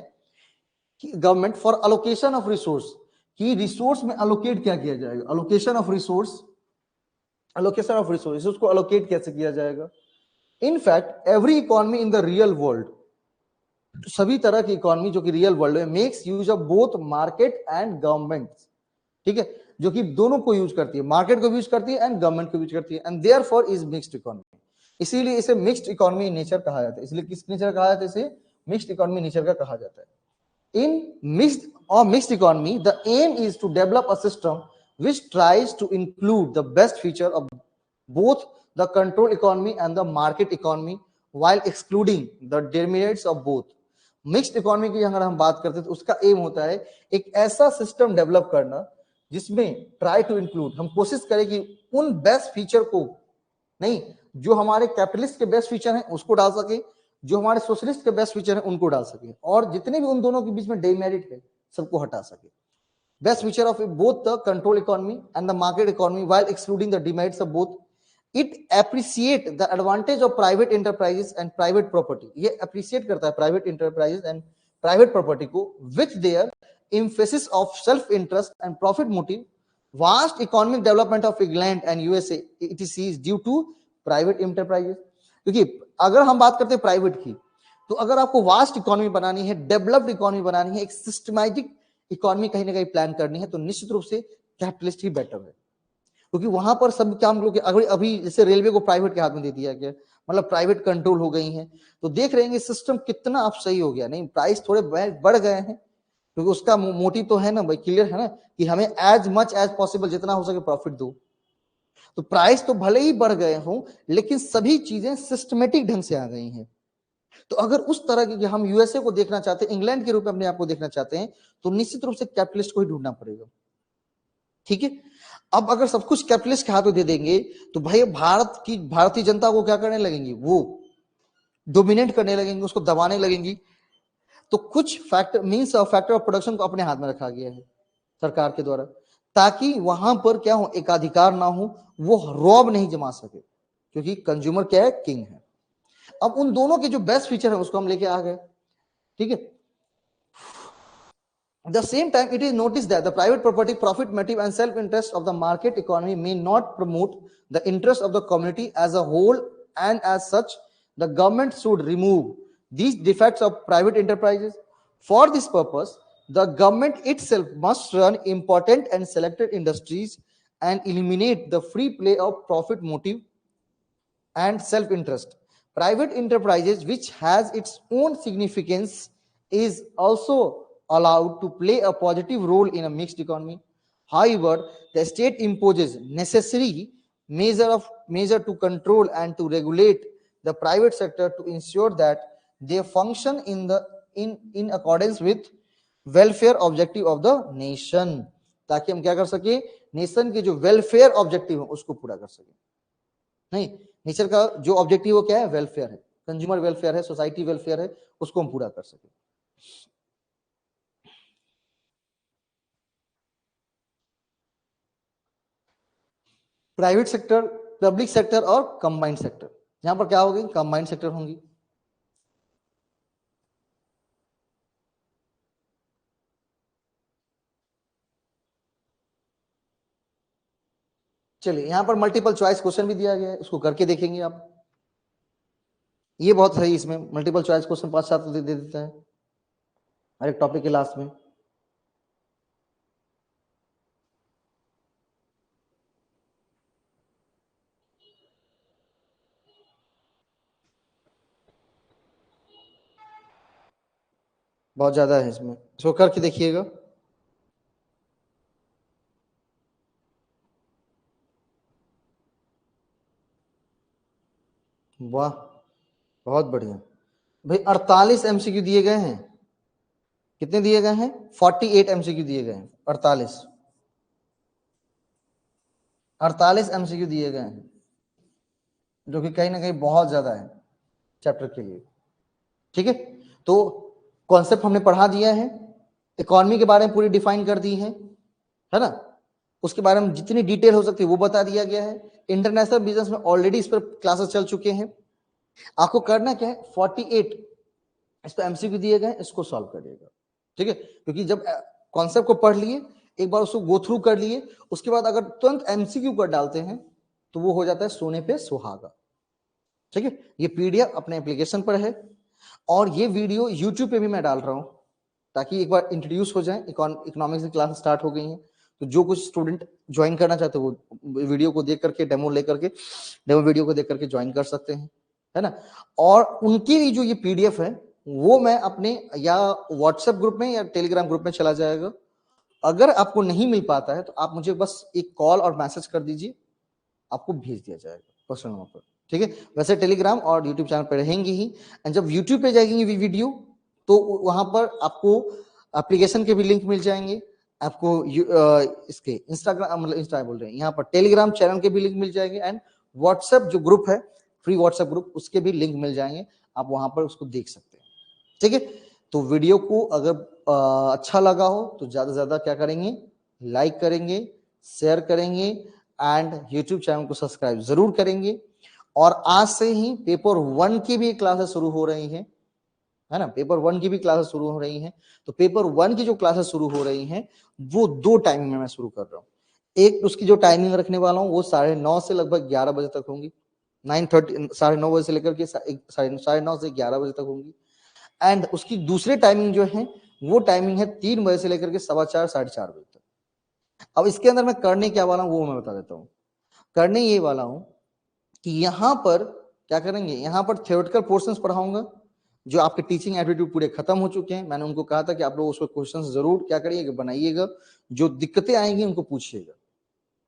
कि government for allocation of resource, कि रिसोर्स में अलोकेट क्या किया जाएगा, allocation of resource, allocation of resources, उसको allocate कैसे किया जाएगा. In fact, every economy in the real world, सभी तरह की इकोनॉमी जो कि रियल वर्ल्ड में makes use of both market and government. ठीक है, जो कि दोनों को यूज करती है, मार्केट को भी यूज करती है एंड गवर्नमेंट को यूज करती है, and therefore is mixed economy. इसीलिए इसे मिक्स्ड इकोनॉमी नेचर कहा जाता है. इसलिए किस नेचर कहा जाता है, इसे मिक्स्ड इकोनॉमी नेचर का कहा जाता है. In mixed economy, the aim is to develop a system which tries to include the best feature of both the control economy and the market economy while excluding the demerits of both. Mixed economy की अगर हम बात करते हैं तो उसका M होता है एक ऐसा सिस्टम डेवलप करना जिसमें ट्राई टू इंक्लूड, हम कोशिश करें कि उन बेस्ट फीचर को नहीं, जो हमारे कैपिटलिस्ट के बेस्ट फीचर हैं उसको डाल सके, जो हमारे सोशलिस्ट के बेस्ट फीचर हैं उनको डाल सके, और जितने भी उन दोनों के बीच में डेमेरिट है सबको हटा सके. Best feature of both the control economy and the market economy while excluding the demerits of both. It appreciate the advantage of private enterprises and private property. ये appreciate करता है private enterprises and private property को, with their emphasis of self-interest and profit motive. Vast economic development of England and USA etc is due to private enterprises. क्योंकि अगर हम बात करते हैं प्राइवेट की, तो अगर आपको वास्ट इकोनॉमी बनानी है, डेवलप्ड इकोनॉमी बनानी है, एक सिस्टमैटिक इकोनॉमी कहीं ना कहीं प्लान करनी है, तो निश्चित रूप से कैपिटलिस्ट ही बेटर है. क्योंकि वहां पर सब क्या हम लोग अभी जैसे रेलवे को प्राइवेट के हाथ में दे दिया गया, मतलब प्राइवेट कंट्रोल हो गई है, तो देख रहे हैं सिस्टम कितना अब सही हो गया. नहीं, प्राइस थोड़े बढ़ गए हैं क्योंकि उसका मोटिव तो है ना भाई, क्लियर है ना, कि हमें एज मच एज पॉसिबल जितना हो सके प्रॉफिट दो. तो प्राइस तो भले ही बढ़ गए हों, लेकिन सभी चीजें सिस्टमेटिक ढंग से आ गई हैं. तो अगर उस तरह की हम यूएसए को देखना चाहते हैं, इंग्लैंड के रूप में अपने आप को देखना चाहते हैं, तो निश्चित रूप से कैपिटलिस्ट को ही ढूंढना पड़ेगा. ठीक है, अब अगर सब कुछ कैपिटलिस्ट के हाथ में दे देंगे तो भाई भारतीय जनता को क्या करने लगेंगी, वो डोमिनेट करने लगेंगे, उसको दबाने लगेंगी. तो कुछ फैक्टर ऑफ प्रोडक्शन को अपने हाथ में रखा गया है सरकार के द्वारा, ताकि वहां पर क्या हो, एकाधिकार ना हो, वो रॉब नहीं जमा सके, क्योंकि कंज्यूमर क्या है, किंग है. अब उन दोनों के जो बेस्ट फीचर है उसको हम लेके आ गए. ठीक है, the same time it is noticed that the private property profit motive and self interest of the market economy may not promote the interest of the community as a whole, and as such The government should remove these defects of private enterprises. For this purpose, the government itself must run important and selected industries and eliminate the free play of profit motive and self-interest. Private enterprises, which has its own significance, is also allowed to play a positive role in a mixed economy. However, the state imposes necessary measure to control and to regulate the private sector to ensure that they function in accordance with welfare objective of the nation, ताकि हम क्या कर सके, nation के जो welfare objective है उसको पूरा कर सके। नहीं, नेचर का जो ऑब्जेक्टिव वो क्या है, वेलफेयर है, कंज्यूमर वेलफेयर है, सोसाइटी वेलफेयर है, उसको हम पूरा कर सके। प्राइवेट सेक्टर, पब्लिक सेक्टर और कंबाइंड सेक्टर, यहां पर क्या होगी, कंबाइंड सेक्टर होंगी। चलिए, यहां पर मल्टीपल चॉइस क्वेश्चन भी दिया गया है, उसको करके देखेंगे आप। ये बहुत सही, इसमें मल्टीपल चॉइस क्वेश्चन 5-7 दे देता है हर एक टॉपिक के लास्ट में। बहुत ज्यादा है इसमें, इसको करके देखिएगा। वाह, बहुत बढ़िया भाई। 48 एमसीक्यू दिए गए हैं। कितने दिए गए हैं? 48 एमसीक्यू दिए गए हैं। 48 एमसीक्यू दिए गए हैं, जो कि कहीं ना कहीं बहुत ज्यादा है चैप्टर के लिए। ठीक है, तो कॉन्सेप्ट हमने पढ़ा दिया है, इकोनॉमी के बारे में पूरी डिफाइन कर दी है ना, उसके बारे में जितनी डिटेल हो सकती है वो बता दिया गया है। इंटरनेशनल बिजनेस में ऑलरेडी इस पर क्लासेस चल चुके हैं। आपको करना क्या है, 48 इस पर एमसीक्यू दिए गए, इसको सॉल्व करिएगा। ठीक है, क्योंकि जब कॉन्सेप्ट को पढ़ लिए, एक बार उसको गो थ्रू कर लिए, उसके बाद अगर तुरंत एमसीक्यू कर डालते हैं तो वो हो जाता है सोने पे सुहागा। ठीक है, ये पीडीएफ अपने एप्लीकेशन पर है और ये वीडियो यूट्यूब पे भी मैं डाल रहा हूं, ताकि एक बार इंट्रोड्यूस हो जाए। इकोनॉमिक्स की क्लास स्टार्ट हो गई है, तो जो कुछ स्टूडेंट ज्वाइन करना चाहते हो वो वीडियो को देख करके, डेमो वीडियो को देख करके ज्वाइन कर सकते हैं, है ना। और उनकी भी जो ये पीडीएफ है वो मैं अपने या व्हाट्सएप ग्रुप में या टेलीग्राम ग्रुप में चला जाएगा। अगर आपको नहीं मिल पाता है तो आप मुझे बस एक कॉल और मैसेज कर दीजिए, आपको भेज दिया जाएगा पर्सनल नंबर पर। ठीक है, वैसे टेलीग्राम और यूट्यूब चैनल पर रहेंगी ही, एंड जब यूट्यूब पे जाएंगे वीडियो तो वहां पर आपको एप्लीकेशन के भी लिंक मिल जाएंगे, आपको इसके इंस्टाग्राम, मतलब इंस्टा बोल रहे हैं, यहाँ पर टेलीग्राम चैनल के भी लिंक मिल जाएंगे, एंड व्हाट्सएप जो ग्रुप है, फ्री व्हाट्सएप ग्रुप, उसके भी लिंक मिल जाएंगे, आप वहां पर उसको देख सकते हैं। ठीक है, तो वीडियो को अगर अच्छा लगा हो तो ज्यादा से ज्यादा क्या करेंगे, लाइक करेंगे, शेयर करेंगे, एंड यूट्यूब चैनल को सब्सक्राइब जरूर करेंगे। और आज से ही पेपर 1 की भी क्लासेस शुरू हो रही हैं, है ना, पेपर 1 की भी क्लासेस शुरू हो रही हैं। तो पेपर 1 की जो क्लासेस शुरू हो रही हैं वो 2 टाइमिंग में मैं शुरू कर रहा हूँ। एक उसकी जो टाइमिंग रखने वाला हूँ वो 9:30 से लगभग 11 बजे तक होंगी, 9:30, 9:30 बजे से लेकर के 9:30 से 11 बजे तक होंगी। एंड उसकी दूसरी टाइमिंग जो है वो टाइमिंग है 3 बजे से लेकर के 4:15, 4:30 बजे तक। अब इसके अंदर मैं करने क्या वाला हूँ वो मैं बता देता हूँ। करने ये वाला हूँ कि यहाँ पर क्या करेंगे, यहाँ पर थ्योरेटिकल पोर्शंस पढ़ाऊंगा, जो आपके टीचिंग एप्टीट्यूड पूरे खत्म हो चुके हैं। मैंने उनको कहा था कि आप लोग उसको क्वेश्चंस जरूर क्या करिएगा, बनाइएगा, जो दिक्कतें आएंगी उनको पूछिएगा।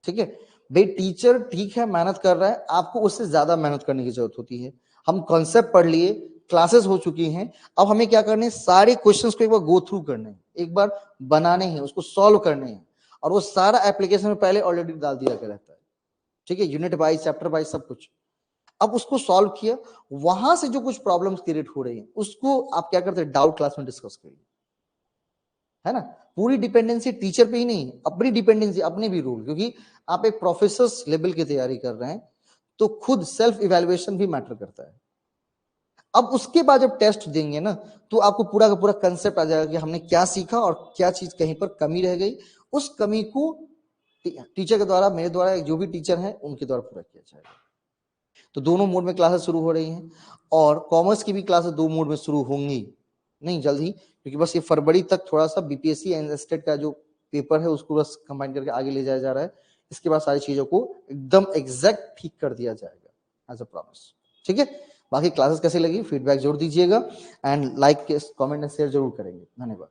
ठीक है भाई, टीचर ठीक है मेहनत कर रहा है, आपको उससे ज्यादा मेहनत करने की जरूरत होती है। हम कॉन्सेप्ट पढ़ लिए, क्लासेस हो चुकी हैं, अब हमें क्या करने, सारे क्वेश्चंस को एक बार गो थ्रू करने हैं, एक बार बनाने हैं, उसको सॉल्व करने हैं, और वो सारा एप्लीकेशन में पहले ऑलरेडी डाल दिया गया रहता है। ठीक है, यूनिट वाइज, चैप्टर वाइज, सब कुछ। अब उसको सॉल्व किया, वहां से जो कुछ प्रॉब्लम्स क्रिएट हो रही हैं उसको आप क्या करते हैं, डाउट क्लास में डिस्कस करिए, है ना। पूरी डिपेंडेंसी टीचर पे ही नहीं, अपनी डिपेंडेंसी, अपने भी रूल, क्योंकि आप एक प्रोफेसर लेवल की तैयारी कर रहे हैं तो खुद सेल्फ इवैल्यूएशन भी मैटर करता है। अब उसके बाद जब टेस्ट देंगे ना तो आपको पूरा का पूरा कंसेप्ट आ जाएगा कि हमने क्या सीखा और क्या चीज कहीं पर कमी रह गई। उस कमी को टीचर के द्वारा, मेरे द्वारा, जो भी टीचर है उनके द्वारा पूरा किया जाएगा। तो दोनों मोड में क्लासेस शुरू हो रही हैं और कॉमर्स की भी क्लासेस 2 मोड में शुरू होंगी, नहीं जल्द ही, क्योंकि बस ये फरवरी तक थोड़ा सा बीपीएससी एंड स्टेट का जो पेपर है उसको बस कंबाइन करके आगे ले जाया जा रहा है। इसके बाद सारी चीजों को एकदम एग्जैक्ट ठीक कर दिया जाएगा एज अ प्रॉमिस। ठीक है, बाकी क्लासेस कैसी लगी फीडबैक जरूर दीजिएगा and like comment and share जरूर करेंगे। धन्यवाद।